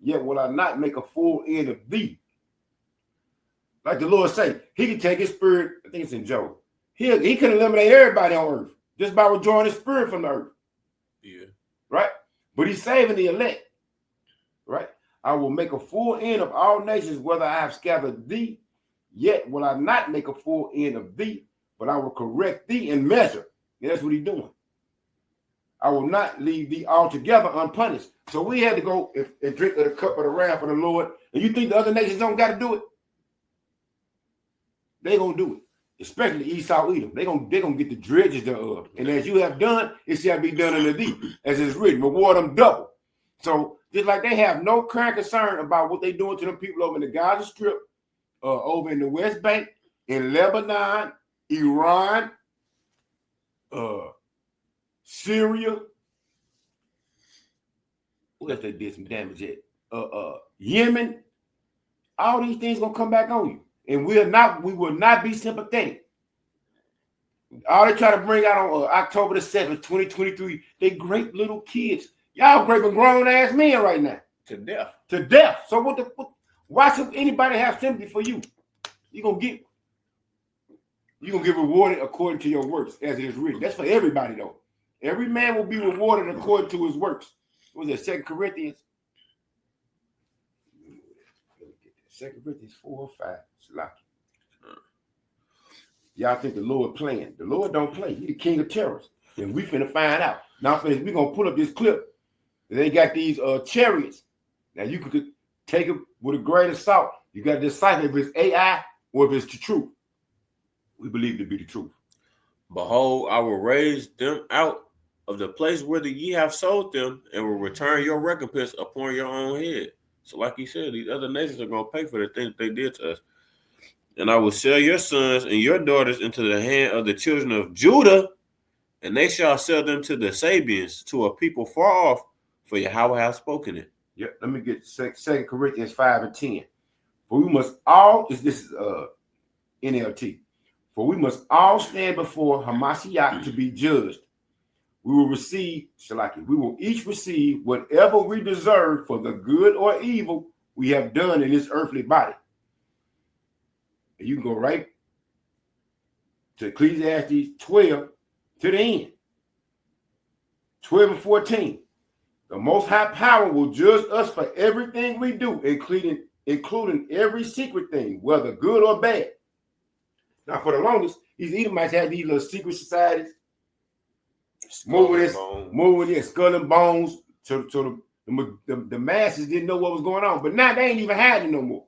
[SPEAKER 2] yet will I not make a full end of thee. Like the Lord say, he can take his spirit, I think it's in Job. He can eliminate everybody on earth just by withdrawing his spirit from the earth.
[SPEAKER 1] Yeah.
[SPEAKER 2] Right? But he's saving the elect. Right? I will make a full end of all nations, whether I have scattered thee, yet will I not make a full end of thee, but I will correct thee in measure. And that's what he's doing. I will not leave thee altogether unpunished. So we had to go and drink of the cup of the wrath of the Lord. And you think the other nations don't got to do it? They gonna do it, especially Esau, Edom. They gonna get the dredges thereof. And as you have done, it shall be done unto thee, as it's written. Reward them double. So just like they have no current concern about what they doing to them people over in the Gaza Strip, over in the West Bank, in Lebanon, Iran, Syria. What else they did some damage at? Yemen. All these things gonna come back on you. And we will not be sympathetic. All they try to bring out on October the 7th, 2023, they great little kids. Y'all raping grown ass men right now.
[SPEAKER 1] To death.
[SPEAKER 2] To death. So why should anybody have sympathy for you? You're gonna get rewarded according to your works, as it is written. That's for everybody though. Every man will be rewarded according to his works. What was that, 2 Corinthians? 2 Corinthians 4 or 5. Y'all think the Lord playing. The Lord don't play. He the king of terrors. And we finna find out. Now, we're going to pull up this clip. They got these chariots. Now, you could take it with a grain of salt. You got to decipher if it's AI or if it's the truth. We believe it to be the truth.
[SPEAKER 1] Behold, I will raise them out of the place whither ye have sold them, and will return your recompense upon your own head. So like he said, these other nations are going to pay for the things they did to us. And I will sell your sons and your daughters into the hand of the children of Judah, and they shall sell them to the Sabians, to a people far off, for Yahweh hath spoken it.
[SPEAKER 2] Yeah, let me get 2 Corinthians 5 and 10. For we must all, this is NLT, for we must all stand before Hamashiach to be judged. We will each receive whatever we deserve for the good or evil we have done in this earthly body. And you can go right to Ecclesiastes 12 to the end. 12 and 14. The Most High Power will judge us for everything we do, including every secret thing, whether good or bad. Now, for the longest, these Edomites had these little secret societies. Moving skull and bones to the masses didn't know what was going on. But now they ain't even hiding no more.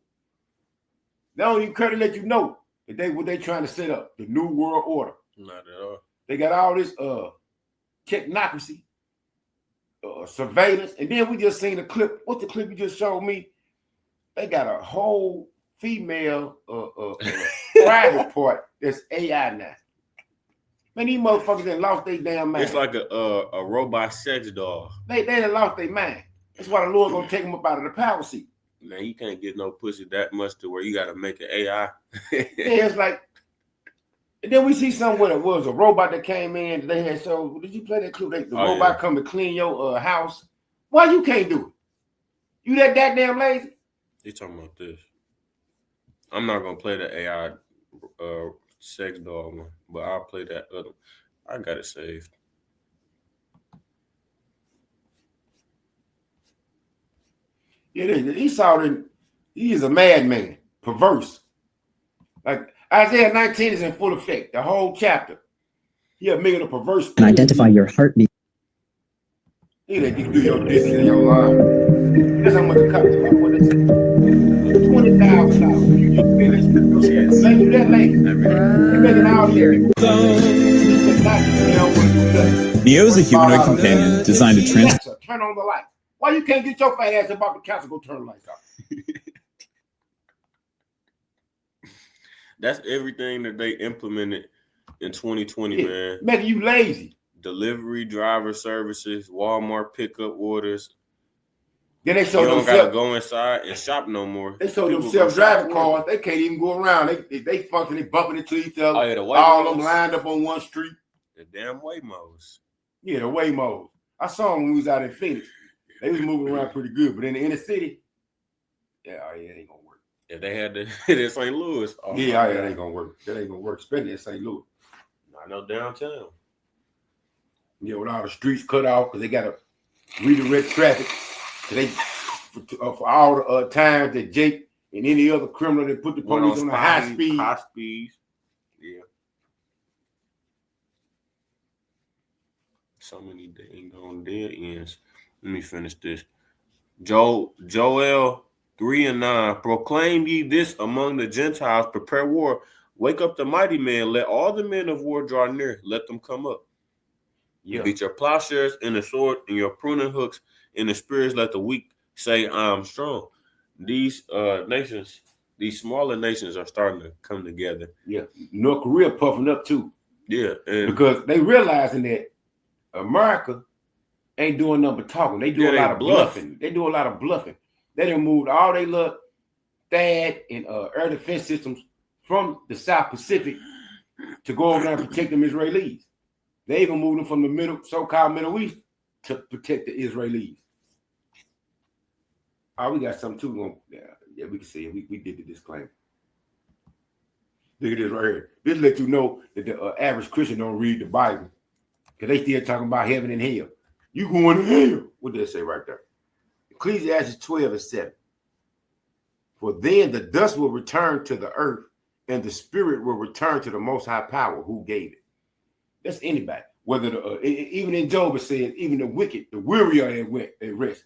[SPEAKER 2] They don't even care to let you know that what they trying to set up, the new world order.
[SPEAKER 1] Not at all.
[SPEAKER 2] They got all this technocracy, surveillance, and then we just seen a clip. What's the clip you just showed me? They got a whole female private part that's AI now. Man, these motherfuckers done lost their damn mind.
[SPEAKER 1] It's like a robot sex doll.
[SPEAKER 2] They done lost their mind. That's why the Lord gonna take them up out of the power seat.
[SPEAKER 1] Man, you can't get no pussy that much to where you got to make an AI.
[SPEAKER 2] Yeah, it's like, and then we see something where it was a robot that came in. They had did you play that clip? The robot come and clean your house. Why you can't do it? You that damn lazy?
[SPEAKER 1] You talking about this? I'm not gonna play the AI sex doll one, but I'll play that other. I got it saved.
[SPEAKER 2] Yeah, Esau, he is a madman, perverse. Like Isaiah 19 is in full effect. The whole chapter. He a making a perverse.
[SPEAKER 3] And identify your heartbeat.
[SPEAKER 2] You can do your business in your line. That's how much it costs. What they say? $20,000. You just finished. Thank you, that lady. You're making all here.
[SPEAKER 6] Neo is a humanoid companion designed to transform.
[SPEAKER 2] Turn on the light. Why you can't get your fat ass about the council go turn the lights off?
[SPEAKER 1] That's everything that they implemented in 2020, man.
[SPEAKER 2] Making you lazy.
[SPEAKER 1] Delivery, driver services, Walmart pickup orders.
[SPEAKER 2] Then they
[SPEAKER 1] You don't gotta go inside and shop no more.
[SPEAKER 2] They sold them self-driving cars. They can't even go around. They function. They bumping into each other.
[SPEAKER 1] Oh, yeah, the
[SPEAKER 2] all of them lined up on one street.
[SPEAKER 1] The damn Waymos.
[SPEAKER 2] Yeah, the Waymos. I saw them when we was out in Phoenix. They was moving around pretty good, but in the inner city, it ain't gonna work.
[SPEAKER 1] If they had to hit in St. Louis,
[SPEAKER 2] it ain't gonna work. That ain't gonna work. Especially in St. Louis.
[SPEAKER 1] I know downtown.
[SPEAKER 2] Yeah, with all the streets cut off because they gotta redirect traffic. For all the times that Jake and any other criminal that put the police on the high speeds.
[SPEAKER 1] Yeah. So many dang on dead ends. Let me finish this. Joel 3:9. Proclaim ye this among the Gentiles, prepare war. Wake up the mighty men. Let all the men of war draw near. Let them come up.
[SPEAKER 2] Yeah.
[SPEAKER 1] Beat your plowshares and the sword and your pruning hooks in the spears. Let the weak say, I am strong. These nations, these smaller nations are starting to come together.
[SPEAKER 2] Yeah. North Korea puffing up too.
[SPEAKER 1] Yeah. And
[SPEAKER 2] because they realizing that America ain't doing nothing but talking. They do a lot of bluffing. They do a lot of bluffing. They done moved all they little THAAD and air defense systems from the South Pacific to go over there and protect them Israelis. They even moved them from the so-called Middle East to protect the Israelis. Oh, we got something too. Yeah, we can see it. We did the disclaimer. Look at this right here. This let you know that the average Christian don't read the Bible because they still talking about heaven and hell. You going to hell? What did it say right there? Ecclesiastes 12:7. For then the dust will return to the earth, and the spirit will return to the Most High Power who gave it. That's anybody. Whether even in Job it says, even the wicked, the weary are at rest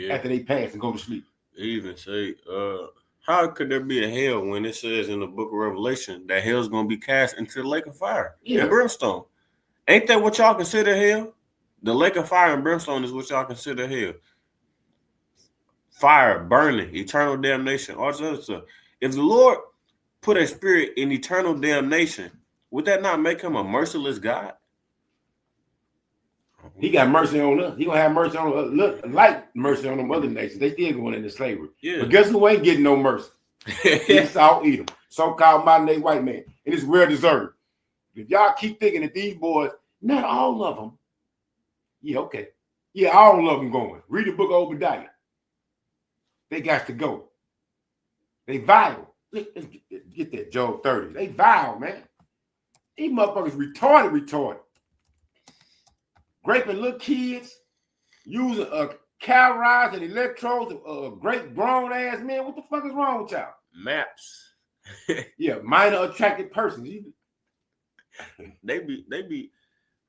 [SPEAKER 2] after they pass and go to sleep.
[SPEAKER 1] They even say, how could there be a hell when it says in the book of Revelation that hell's going to be cast into the lake of fire and brimstone? Ain't that what y'all consider hell? The lake of fire and brimstone is what y'all consider hell. Fire, burning, eternal damnation, all this other stuff. If the Lord put a spirit in eternal damnation, would that not make him a merciless God?
[SPEAKER 2] He got mercy on us. He gonna have mercy on us. Look, like mercy on them other nations. They still going into slavery.
[SPEAKER 1] Yeah.
[SPEAKER 2] But guess who ain't getting no mercy? Esau Edom, so-called modern day white man. And it's well deserved. If y'all keep thinking that these boys, not all of them. Yeah, okay. Yeah, all of them going. Read the book of Obadiah. They got to go. They vile. Let's get that Job 30. They vile, man. These motherfuckers retarded. Raping little kids, using cowries and electrodes of great grown ass men. What the fuck is wrong with y'all?
[SPEAKER 1] Maps.
[SPEAKER 2] Yeah, minor attracted persons.
[SPEAKER 1] They be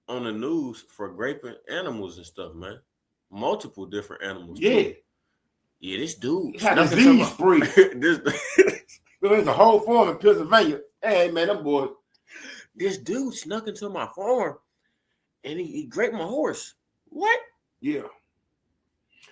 [SPEAKER 1] on the news for raping animals and stuff, man. Multiple different animals.
[SPEAKER 2] Yeah.
[SPEAKER 1] Too. Yeah, this dude.
[SPEAKER 2] It's had a disease spree. There's a whole farm in Pennsylvania. Hey, man, them boys.
[SPEAKER 1] This dude snuck into my farm and he raped my horse. What?
[SPEAKER 2] Yeah.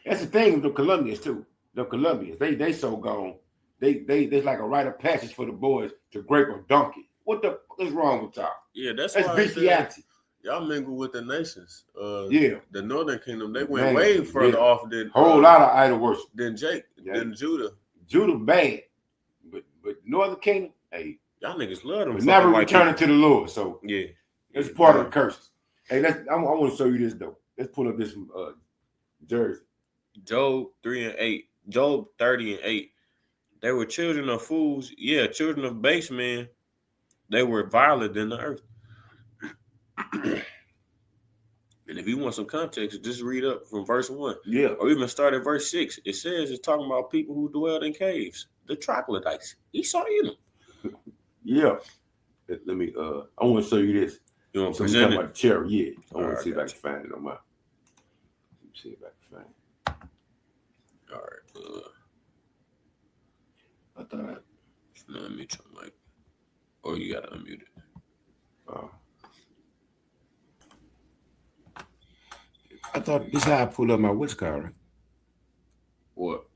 [SPEAKER 2] That's the thing with the Colombians, too. The Colombians, they so gone. There's like a rite of passage for the boys to grape a donkey. What the fuck is wrong with y'all?
[SPEAKER 1] Yeah, that's
[SPEAKER 2] bestiality.
[SPEAKER 1] Y'all mingle with the nations.
[SPEAKER 2] Yeah.
[SPEAKER 1] The Northern Kingdom, they went way further off than
[SPEAKER 2] whole lot of idol worship.
[SPEAKER 1] Than Judah.
[SPEAKER 2] Judah bad. But Northern Kingdom, hey.
[SPEAKER 1] Y'all niggas love them.
[SPEAKER 2] But never returning to the Lord. So
[SPEAKER 1] yeah.
[SPEAKER 2] It's part of the curses. Hey, I want to show you this though. Let's pull up this from Jersey.
[SPEAKER 1] Job 3:8. Job 30:8. They were children of fools. Yeah, children of base men. They were violent than the earth. And if you want some context, just read up from verse 1.
[SPEAKER 2] Yeah.
[SPEAKER 1] Or even start at verse 6. It says it's talking about people who dwelled in caves. The troglodytes. Esau Edom.
[SPEAKER 2] Yeah. Let me I want to show you this.
[SPEAKER 1] You want to
[SPEAKER 2] so
[SPEAKER 1] present
[SPEAKER 2] about the cherry? Yeah. I want to see if I can
[SPEAKER 1] you.
[SPEAKER 2] find it on my. Let me see if I can find it.
[SPEAKER 1] All right.
[SPEAKER 2] I thought
[SPEAKER 1] No, unmute your mic. Or you gotta unmute it.
[SPEAKER 2] I thought this is how I pulled up my what's called, right?
[SPEAKER 1] What?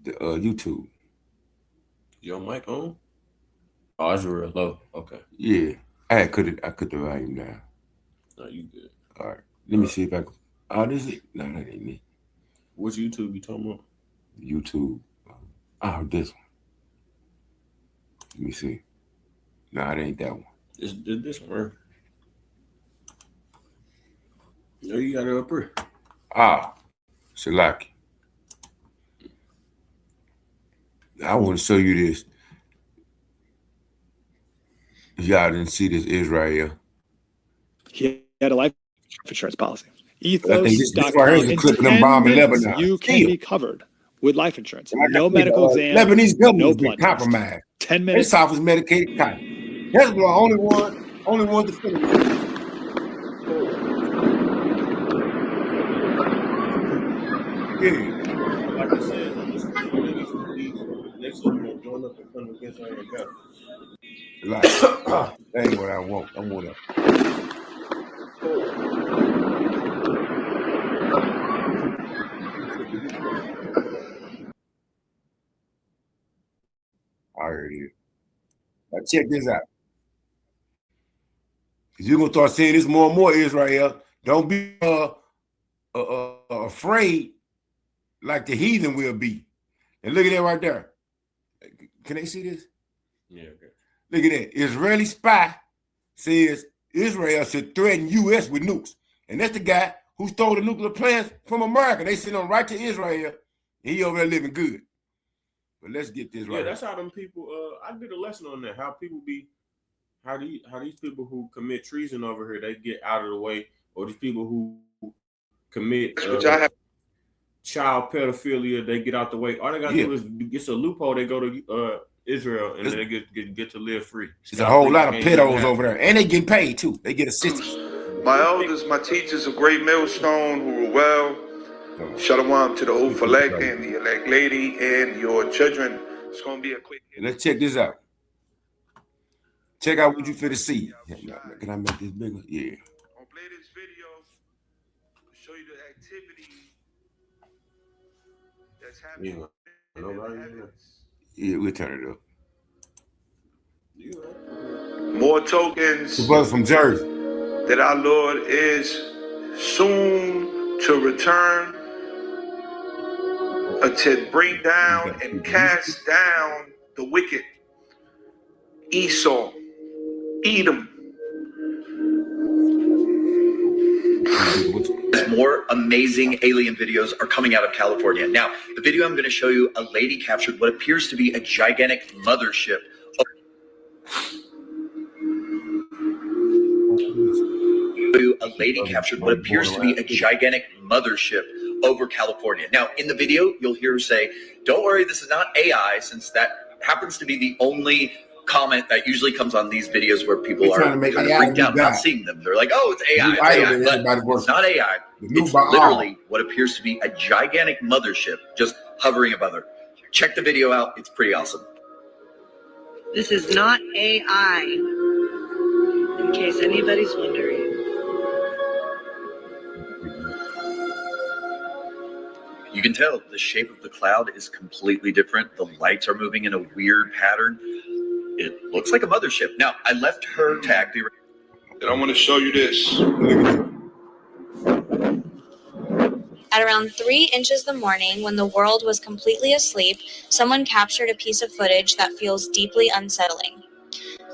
[SPEAKER 2] The YouTube.
[SPEAKER 1] Your mic on? Oh, it's real low. Okay.
[SPEAKER 2] Yeah. I cut the volume down.
[SPEAKER 1] No, you good.
[SPEAKER 2] All right. Let me see if I can. Oh, this is it. No, that ain't it.
[SPEAKER 1] Which YouTube you talking about?
[SPEAKER 2] YouTube. Oh, this one. Let me see. No, it ain't that one.
[SPEAKER 1] It's this one. No, you got it up here.
[SPEAKER 2] Ah, Shalaki. I want to show you this. Y'all didn't see this, Israel.
[SPEAKER 7] He had a life insurance policy.
[SPEAKER 2] I think this right here is a clip of them bombing Lebanon.
[SPEAKER 7] You can be covered with life insurance. No medical exam.
[SPEAKER 2] Lebanese government
[SPEAKER 7] no
[SPEAKER 2] has been
[SPEAKER 7] blood
[SPEAKER 2] compromised.
[SPEAKER 7] 10 minutes.
[SPEAKER 2] They offers medicated cotton. Hezbollah only one defending. Yeah.
[SPEAKER 1] Like I said, these nations will join up and come against our better.
[SPEAKER 2] Like, that ain't what I want. I want to. I heard you. Now check this out. Cause you're gonna start seeing this more and more, Israel. Don't be afraid like the heathen will be. And look at that right there. Can they see this?
[SPEAKER 1] Yeah, okay.
[SPEAKER 2] Look at that. Israeli spy says Israel should threaten U.S. with nukes. And that's the guy who stole the nuclear plans from America. They sent them right to Israel. And he over there living good. But let's get this right.
[SPEAKER 1] Yeah, that's how them people. I did a lesson on that. How people be, how these people who commit treason over here, they get out of the way, or these people who commit child pedophilia, they get out the way. All they gotta do is get a loophole. They go to Israel and then they get to live free.
[SPEAKER 2] There's a whole lot of pedos over there, and they get paid too. They get assistance.
[SPEAKER 8] My elders, my teachers of Great Millstone who were well. Shalom to the old elect and the elect lady and your children. It's gonna be a quick.
[SPEAKER 2] Let's check this out. Check out what you finna see. Can I make this bigger? Yeah.
[SPEAKER 8] I'll play this video to show you the activity that's happening.
[SPEAKER 2] Yeah, we'll turn it
[SPEAKER 8] up. More tokens.
[SPEAKER 2] The brother from Jersey.
[SPEAKER 8] That our Lord is soon to return to bring down and cast down the wicked. Esau, Edom.
[SPEAKER 9] More amazing alien videos are coming out of California. Now, the video I'm going to show you, a lady captured what appears to be a gigantic mothership. A lady captured what appears to be a gigantic mothership over California. Now, in the video, you'll hear her say, "Don't worry, this is not AI," since that happens to be the only comment that usually comes on these videos where people are kind of freaked out not seeing them. They're like, "Oh, it's AI, but it's not AI. It's literally what appears to be a gigantic mothership just hovering above her." Check the video out. It's pretty awesome.
[SPEAKER 10] This is not AI, in case anybody's wondering.
[SPEAKER 9] You can tell the shape of the cloud is completely different. The lights are moving in a weird pattern. It looks like a mothership. Now, I left her tag.
[SPEAKER 8] And I want to show you this.
[SPEAKER 11] At around 3 inches the morning, when the world was completely asleep, someone captured a piece of footage that feels deeply unsettling.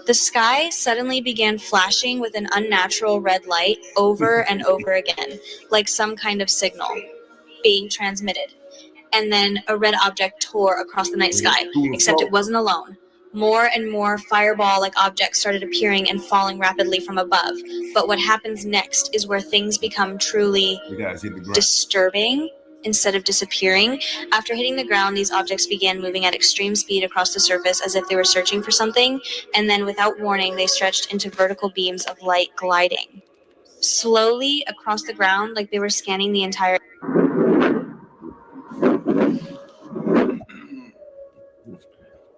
[SPEAKER 11] The sky suddenly began flashing with an unnatural red light over and over again, like some kind of signal being transmitted. And then a red object tore across the night sky, except it wasn't alone. More and more fireball-like objects started appearing and falling rapidly from above. But what happens next is where things become truly disturbing instead of disappearing. After hitting the ground, these objects began moving at extreme speed across the surface as if they were searching for something, and then without warning, they stretched into vertical beams of light gliding slowly across the ground like they were scanning the entire.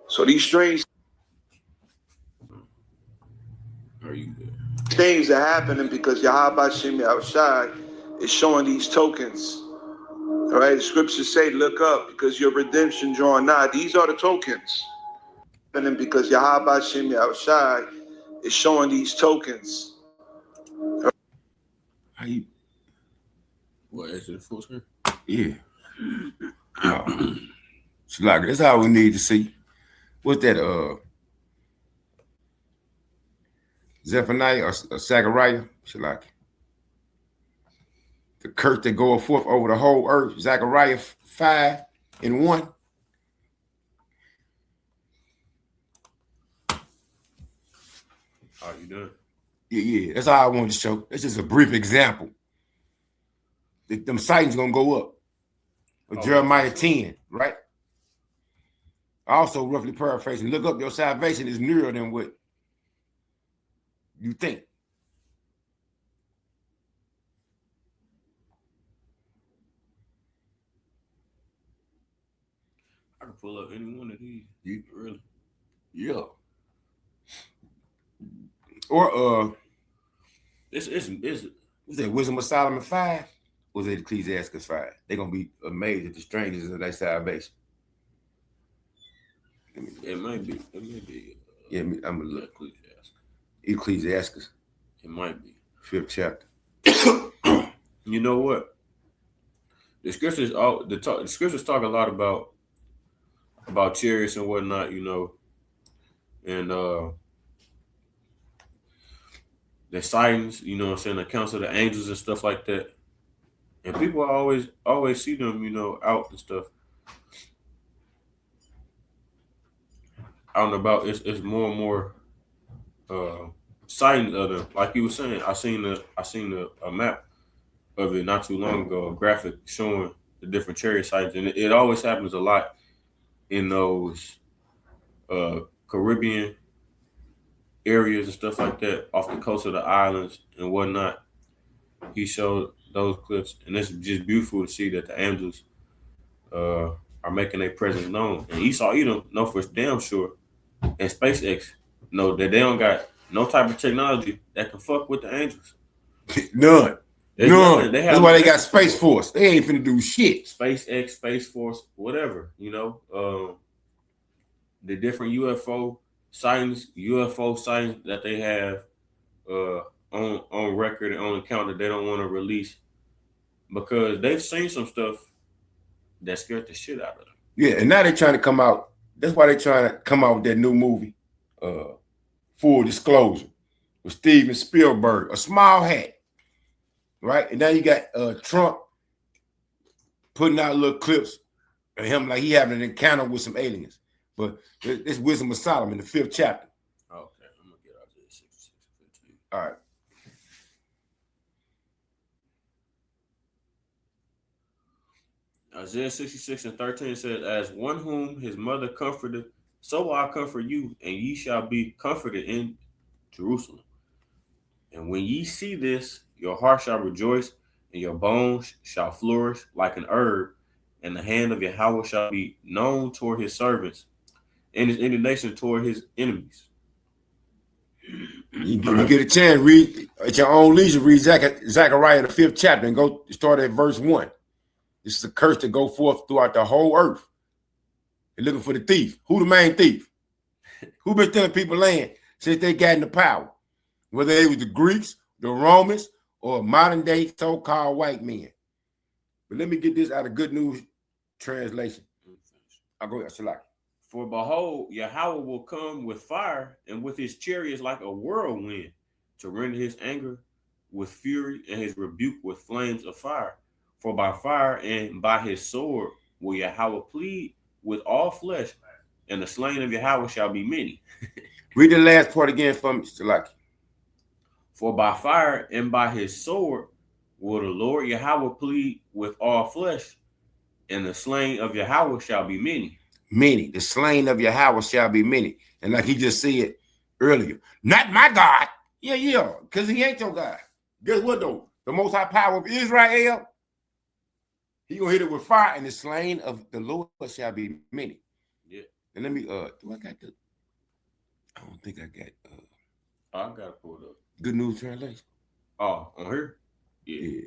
[SPEAKER 8] So these strange things are happening because Yahweh Shem outside is showing these tokens. All right, the scriptures say, "Look up, because your redemption drawing nigh." These are the tokens. And because Yahweh Shem outside is showing these tokens.
[SPEAKER 1] What is it? Full screen?
[SPEAKER 2] Yeah. Like, that's all we need to see. What's that? Zephaniah or Zechariah? Like the curse that goeth forth over the whole earth. Zechariah 5:1.
[SPEAKER 1] Are you done?
[SPEAKER 2] Yeah. That's all I wanted to show. That's just a brief example. Them sightings gonna go up. Jeremiah 10, right? Also, roughly paraphrasing, look up, your salvation is nearer than what you think.
[SPEAKER 1] can pull up any one of these.
[SPEAKER 2] You
[SPEAKER 1] Really?
[SPEAKER 2] Yeah. Or
[SPEAKER 1] It's
[SPEAKER 2] was that Wisdom of Solomon 5? Or was it Ecclesiastes 5? They're gonna be amazed at the strangeness of their salvation.
[SPEAKER 1] it might be. It may be.
[SPEAKER 2] Yeah, I'm gonna look.
[SPEAKER 1] Ecclesiastes.
[SPEAKER 2] Ecclesiastes,
[SPEAKER 1] It might be.
[SPEAKER 2] 5th chapter.
[SPEAKER 1] You know what? The scriptures the scriptures talk a lot about chariots and whatnot, you know, and the sightings, you know what I'm saying, accounts of the angels and stuff like that. And people always see them, you know, out and stuff. Out and about. It's more and more sightings of them. Like you were saying, I seen a map of it not too long ago, a graphic showing the different chariot sightings, and it always happens a lot in those Caribbean areas and stuff like that, off the coast of the islands and whatnot. He showed those clips, and it's just beautiful to see that the angels are making their presence known. And Esau Edom know for damn sure, and SpaceX know that they don't got no type of technology that can fuck with the angels.
[SPEAKER 2] None.
[SPEAKER 1] None.
[SPEAKER 2] That's why they got Space Force. They ain't finna do shit.
[SPEAKER 1] SpaceX, Space Force, whatever, you know. The different UFO sightings that they have on record and on account that they don't want to release because they've seen some stuff that scared the shit out of them.
[SPEAKER 2] Yeah, and now they're trying to come out. That's why they're trying to come out with that new movie, Full Disclosure, with Steven Spielberg, A Small Hat, right? And now you got Trump putting out little clips of him like he having an encounter with some aliens. But this Wisdom of Solomon, the 5th chapter.
[SPEAKER 1] Okay, I'm gonna get Isaiah 66 and 15.
[SPEAKER 2] All right.
[SPEAKER 1] Isaiah 66 and 13 says, as one whom his mother comforted, so will I comfort you, and ye shall be comforted in Jerusalem. And when ye see this, your heart shall rejoice, and your bones shall flourish like an herb, and the hand of Yahweh shall be known toward his servants, and his indignation toward his enemies.
[SPEAKER 2] You get a chance, read at your own leisure, read Zechariah, the 5th chapter, and go start at verse 1. This is a curse to go forth throughout the whole earth. They're looking for the thief. Who the main thief? Who been stealing people land since they got into power? Whether it was the Greeks, the Romans, or modern day so-called white men. But let me get this out of Good News Translation. I'll go ahead, Shalak.
[SPEAKER 1] For behold, Yahweh will come with fire, and with his chariots like a whirlwind, to render his anger with fury and his rebuke with flames of fire. For by fire and by his sword will Yahweh plead with all flesh, and the slain of Yahweh shall be many.
[SPEAKER 2] Read the last part again for me, Shalak.
[SPEAKER 1] For by fire and by his sword will the Lord Yahweh plead with all flesh, and the slain of Yahweh shall be many.
[SPEAKER 2] Many. The slain of Yahweh shall be many. And like he just said earlier, not my God. Yeah, because he ain't your God. Guess what though? The most high power of Israel, he gonna hit it with fire, and the slain of the Lord shall be many.
[SPEAKER 1] Yeah.
[SPEAKER 2] And let me do I got the I don't think I got
[SPEAKER 1] I got to pull it up.
[SPEAKER 2] Good News Translation.
[SPEAKER 1] Oh, on here? Yeah.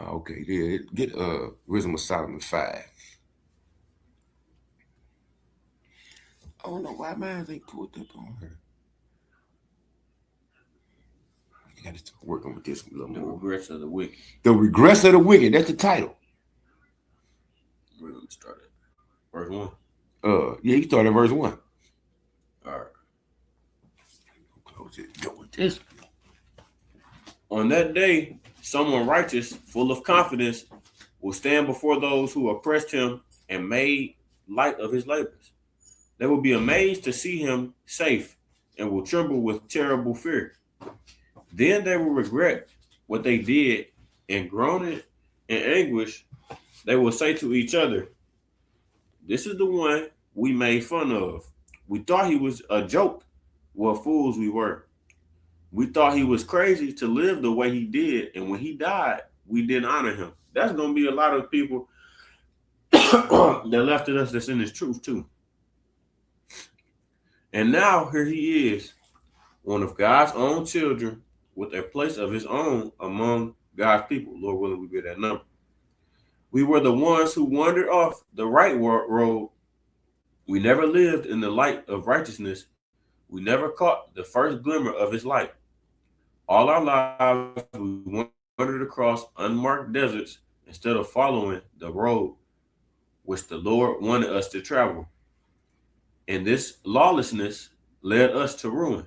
[SPEAKER 2] Okay, yeah. Get Wisdom of Solomon 5. I don't know why mine ain't pulled up on her. You gotta start working with this a little
[SPEAKER 1] The
[SPEAKER 2] more.
[SPEAKER 1] Regrets of the Wicked.
[SPEAKER 2] The Regrets of the Wicked. That's the title.
[SPEAKER 1] We're gonna start at verse 1.
[SPEAKER 2] Yeah, you start at verse 1.
[SPEAKER 1] All right.
[SPEAKER 2] Close it. Go with this.
[SPEAKER 1] On that day, someone righteous, full of confidence, will stand before those who oppressed him and made light of his labors. They will be amazed to see him safe and will tremble with terrible fear. Then they will regret what they did, and groaning in anguish, they will say to each other, this is the one we made fun of. We thought he was a joke. What fools we were. We thought he was crazy to live the way he did, and when he died, we didn't honor him. That's going to be a lot of people that left us that's in his truth too. And now here he is, one of God's own children with a place of his own among God's people. Lord willing, we be that number. We were the ones who wandered off the right road. We never lived in the light of righteousness. We never caught the first glimmer of his light. All our lives, we wandered across unmarked deserts instead of following the road which the Lord wanted us to travel. And this lawlessness led us to ruin.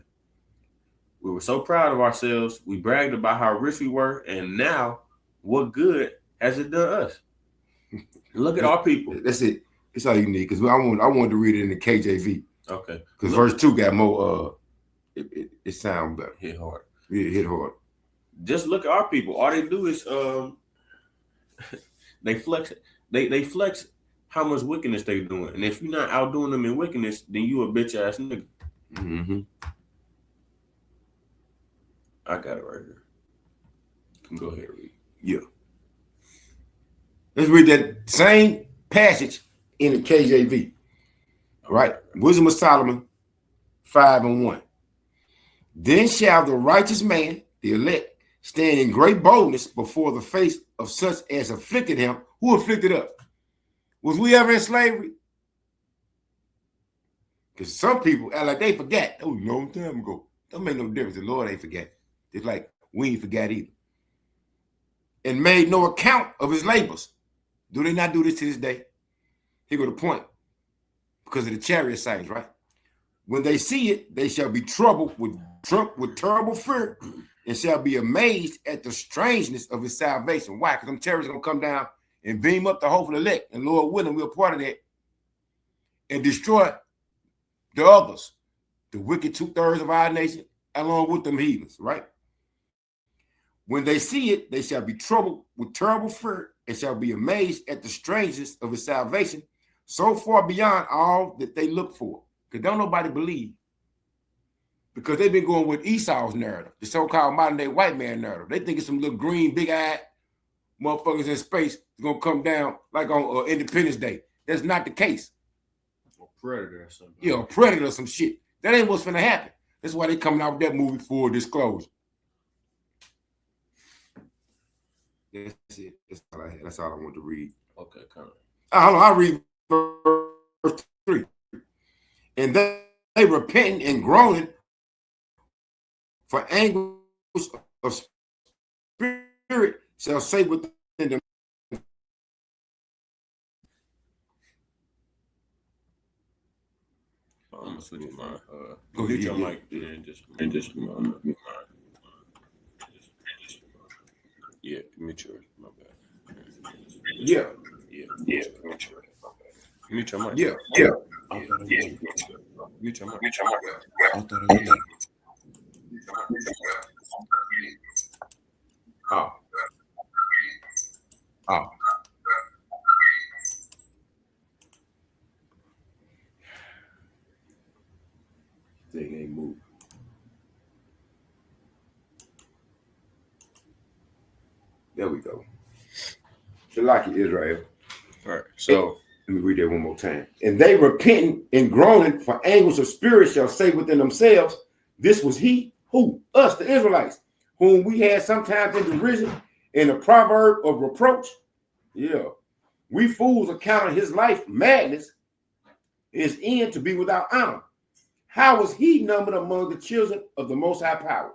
[SPEAKER 1] We were so proud of ourselves. We bragged about how rich we were. And now, what good has it done us? Look at our people.
[SPEAKER 2] That's it. It's all you need. Because I wanted to read it in the KJV.
[SPEAKER 1] Okay.
[SPEAKER 2] Because verse 2 got more, it sounds better.
[SPEAKER 1] Hit hard.
[SPEAKER 2] Yeah, hit hard.
[SPEAKER 1] Just look at our people. All they do is they flex. They flex how much wickedness they doing. And if you're not outdoing them in wickedness, then you a bitch ass nigga.
[SPEAKER 2] Mm-hmm.
[SPEAKER 1] I got it right here. You can go ahead and read.
[SPEAKER 2] Yeah. Let's read that same passage in the KJV. Right? Wisdom of Solomon 5:1. Then shall the righteous man, the elect, stand in great boldness before the face of such as afflicted him. Who afflicted us? Was we ever in slavery? Because some people act like they forgot. Oh, long time ago. Don't make no difference. The Lord ain't forget. It's like we ain't forgot either. And made no account of his labors. Do they not do this to this day? Here go the point. Because of the chariot signs, right? When they see it, they shall be troubled with terrible fear and shall be amazed at the strangeness of his salvation. Why? Because them chariots are going to come down and beam up the hopeful elect. And Lord willing, we're part of that. And destroy the others, the wicked 2/3 of our nation, along with them heathens, right? When they see it, they shall be troubled with terrible fear and shall be amazed at the strangeness of his salvation, so far beyond all that they look for. Because don't nobody believe. Because they've been going with Esau's narrative, the so-called modern-day white man narrative. They think it's some little green, big-eyed motherfuckers in space going to come down like on Independence Day. That's not the case.
[SPEAKER 1] A predator or something.
[SPEAKER 2] Yeah, a predator or some shit. That ain't what's finna happen. That's why they coming out with that movie for disclosure. That's it. That's all I had. That's all I want to read.
[SPEAKER 1] Okay, come on.
[SPEAKER 2] I'll read verse 3. And they repenting and groaning for anguish of spirit shall say within them.
[SPEAKER 1] I'm gonna switch my
[SPEAKER 2] Go
[SPEAKER 1] mute
[SPEAKER 2] ahead,
[SPEAKER 1] your
[SPEAKER 2] yeah.
[SPEAKER 1] mic yeah, mute yours. My bad.
[SPEAKER 2] Yeah.
[SPEAKER 1] Mute yours. Mute your mic.
[SPEAKER 2] Yeah.
[SPEAKER 1] Mute your mic.
[SPEAKER 2] Oh. Thing ain't moved. There we go. Shalaki Israel.
[SPEAKER 1] All right. So
[SPEAKER 2] let me read that one more time. And they repenting and groaning for anguish of spirit shall say within themselves, this was he, who? Us, the Israelites, whom we had sometimes in derision in a proverb of reproach. Yeah. We fools accounted his life madness, his end to be without honor. How was he numbered among the children of the Most High Power?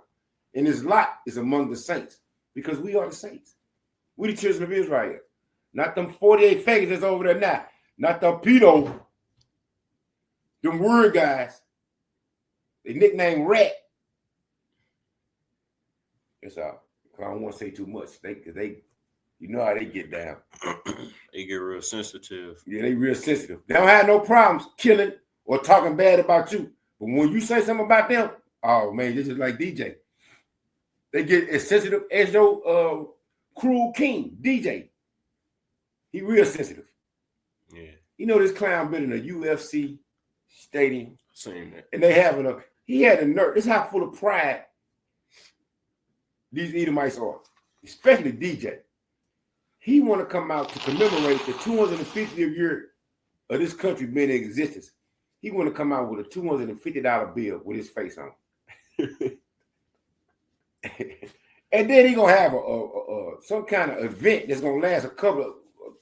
[SPEAKER 2] And his lot is among the saints, because we are the saints. We the children of Israel. Not them 48 faggots that's over there now. Not the pedo. Them word guys. They nicknamed Rat. That's all. I don't want to say too much. They you know how they get down.
[SPEAKER 1] they get real sensitive.
[SPEAKER 2] Yeah, they real sensitive. They don't have no problems killing or talking bad about you. But when you say something about them, oh man, this is like DJ. They get as sensitive as your cruel king, DJ. He real sensitive.
[SPEAKER 1] Yeah.
[SPEAKER 2] You know this clown been in a UFC stadium.
[SPEAKER 1] Same that.
[SPEAKER 2] And they having he had a nerve. This is how full of pride these Edomites are, especially DJ. He want to come out to commemorate the 250th year of this country being in existence. He want to come out with a $250 bill with his face on. And then he gonna have some kind of event that's gonna last a couple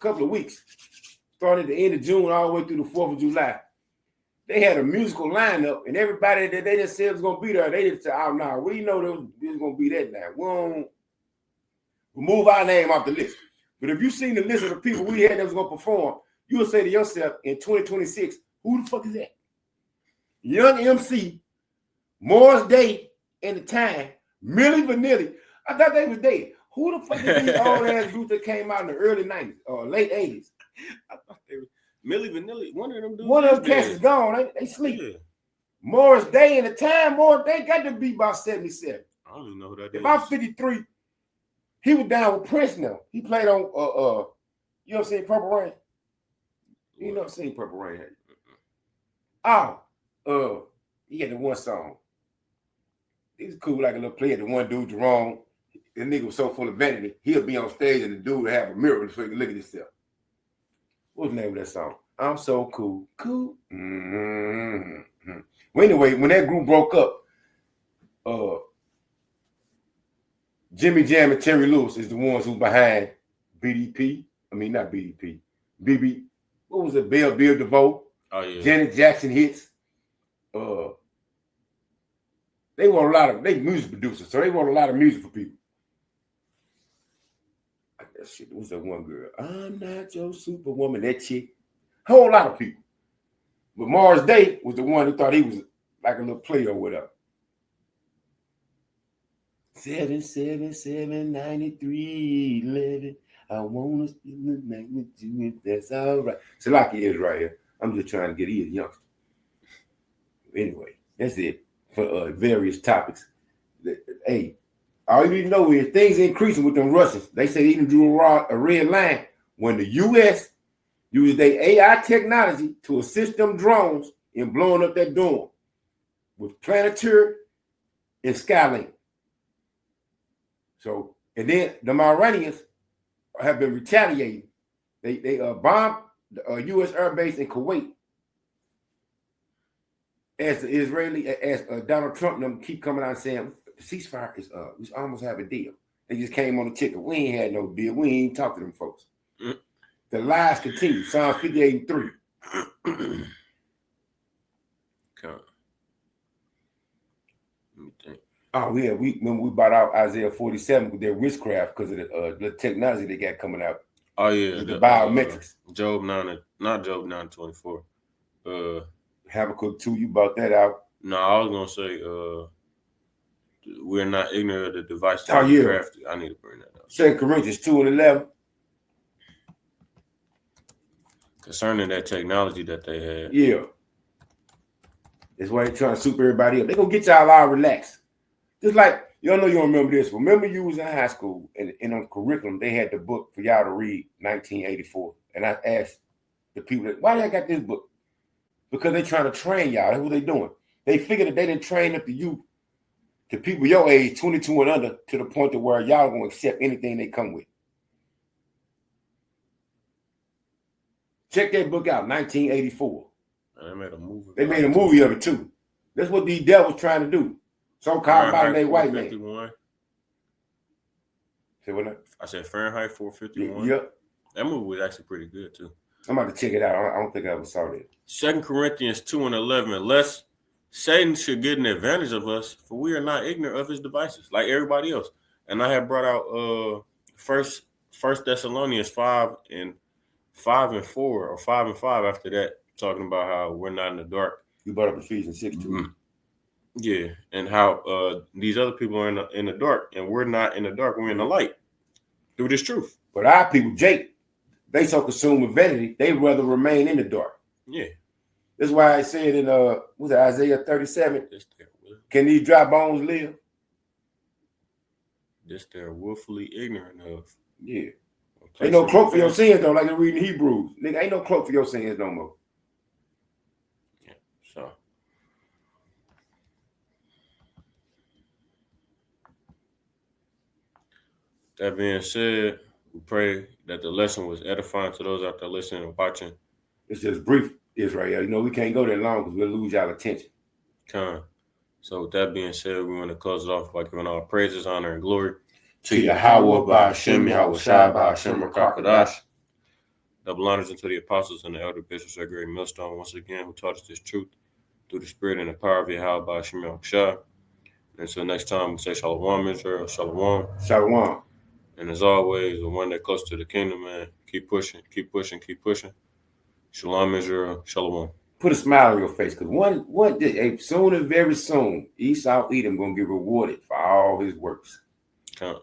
[SPEAKER 2] of weeks, starting at the end of June all the way through the 4th of July. They had a musical lineup, and everybody that they just said was gonna be there, they just said, "Oh no, we know there's gonna be that now. We'll move our name off the list." But if you seen the list of the people we had that was gonna perform, you will say to yourself in 2026, "Who the fuck is that?" Young MC, Morris Day, and the Time, Milli Vanilli. I thought they was dead. Who the fuck is these old ass groups that came out in the early 90s or late 80s?
[SPEAKER 1] I thought they were Milli Vanilli. One of them dudes.
[SPEAKER 2] One of them cats is gone. They sleep. Yeah. Morris Day and the Time, Morris Day got to be about 77.
[SPEAKER 1] I don't even know who that is.
[SPEAKER 2] If I'm 53, he was down with Prince now. He played on you ever seen Purple Rain? You never seen Purple Rain, have you? He had the one song. He was cool like a little player. The one dude, Jerome, the nigga was so full of vanity, he'll be on stage and the dude would have a mirror so he can look at himself. What's the name of that song? I'm so cool. Cool. Mm-hmm. Well, anyway, when that group broke up, Jimmy Jam and Terry Lewis is the ones who behind BDP. I mean, not BDP. BB. What was it? Bill DeVoe.
[SPEAKER 1] Oh, yeah.
[SPEAKER 2] Janet Jackson hits. They wrote they music producers, so they wrote a lot of music for people. That shit, was that one girl? I'm not your superwoman, that chick. Whole lot of people. But Morris Day was the one who thought he was like a little player or whatever. 7779311. I wanna spend the night with you if that's all right. Salaki is right here. I'm just trying to get his youngster. Anyway, that's it for various topics. Hey, all you need to know is things increasing with them Russians. They say they even drew a red line when the U.S. used their AI technology to assist them drones in blowing up that dome with Planetary and Skylink. So, and then the Iranians have been retaliating. They bombed the U.S. air base in Kuwait. As the Israeli, as Donald Trump and them keep coming out saying the ceasefire is we almost have a deal. They just came on the ticket. We ain't had no deal. We ain't talked to them folks. Mm. The lies continue. Psalm 58:3. Oh yeah, when we bought out Isaiah 47 with their witchcraft because of the technology they got coming out.
[SPEAKER 1] Oh yeah,
[SPEAKER 2] the biometrics.
[SPEAKER 1] Job 9, not Job 9:24.
[SPEAKER 2] Habakkuk 2, you bought that out.
[SPEAKER 1] No, I was gonna say we're not ignorant of the devices.
[SPEAKER 2] Oh yeah,
[SPEAKER 1] crafted. I need to bring that up.
[SPEAKER 2] 2 Corinthians 2:11.
[SPEAKER 1] Concerning that technology that they had.
[SPEAKER 2] Yeah. That's why they're trying to soup everybody up. They're gonna get y'all all relaxed. Just like, y'all know you don't remember this. Remember you was in high school and in the curriculum, they had the book for y'all to read, 1984. And I asked the people, why y'all got this book? Because they're trying to train y'all. That's what they're doing. They figured that they didn't train up the youth, to people your age, 22 and under, to the point to where y'all gonna accept anything they come with. Check that book out, 1984.
[SPEAKER 1] They made a movie.
[SPEAKER 2] They made a movie of it too. That's what these devils trying to do. So-called modern day white man. Say what now?
[SPEAKER 1] I said Fahrenheit 451.
[SPEAKER 2] Yep.
[SPEAKER 1] That movie was actually pretty good too.
[SPEAKER 2] I'm about to check it out. I don't think I ever saw that. 2
[SPEAKER 1] Corinthians 2:11. Lest Satan should get an advantage of us, for we are not ignorant of his devices, like everybody else. And I have brought out First Thessalonians 5 and 4, or 5 and 5 after that, talking about how we're not in the dark.
[SPEAKER 2] You brought up Ephesians 6 too.
[SPEAKER 1] Mm-hmm. Yeah, and how these other people are in the dark, and we're not in the dark. We're in the light through this truth.
[SPEAKER 2] But our people, Jake, they so consumed with vanity, they rather remain in the dark.
[SPEAKER 1] Yeah.
[SPEAKER 2] That's why I said in Isaiah 37, can these dry bones live?
[SPEAKER 1] This they're willfully ignorant of.
[SPEAKER 2] Yeah. Ain't no cloak for your sins though, like they're reading Hebrews. Nigga, ain't no cloak for your sins no more.
[SPEAKER 1] Yeah, so. That being said, we pray that the lesson was edifying to those out there listening and watching.
[SPEAKER 2] It's just brief, Israel. You know, we can't go that long because we'll lose y'all attention.
[SPEAKER 1] So with that being said, we want to close it off by giving all praises, honor, and glory
[SPEAKER 2] to Yahweh, Ba'Hashem, Yahweh Shai, Ba'Hashem, Rakakadash.
[SPEAKER 1] Double honors unto the apostles and the elder bishops at Great Millstone, once again, who taught us this truth through the spirit and the power of Yahweh, Ba'Hashem, Yahweh Shai. Until next time, we say Shalom, Israel, Shalom.
[SPEAKER 2] Shalom.
[SPEAKER 1] And as always, the one that close to the kingdom, man, keep pushing, keep pushing, keep pushing. Shalom, Israel, Shalom.
[SPEAKER 2] Put a smile on your face, because one day, soon and very soon, Esau Edom gonna get rewarded for all his works.
[SPEAKER 1] Come.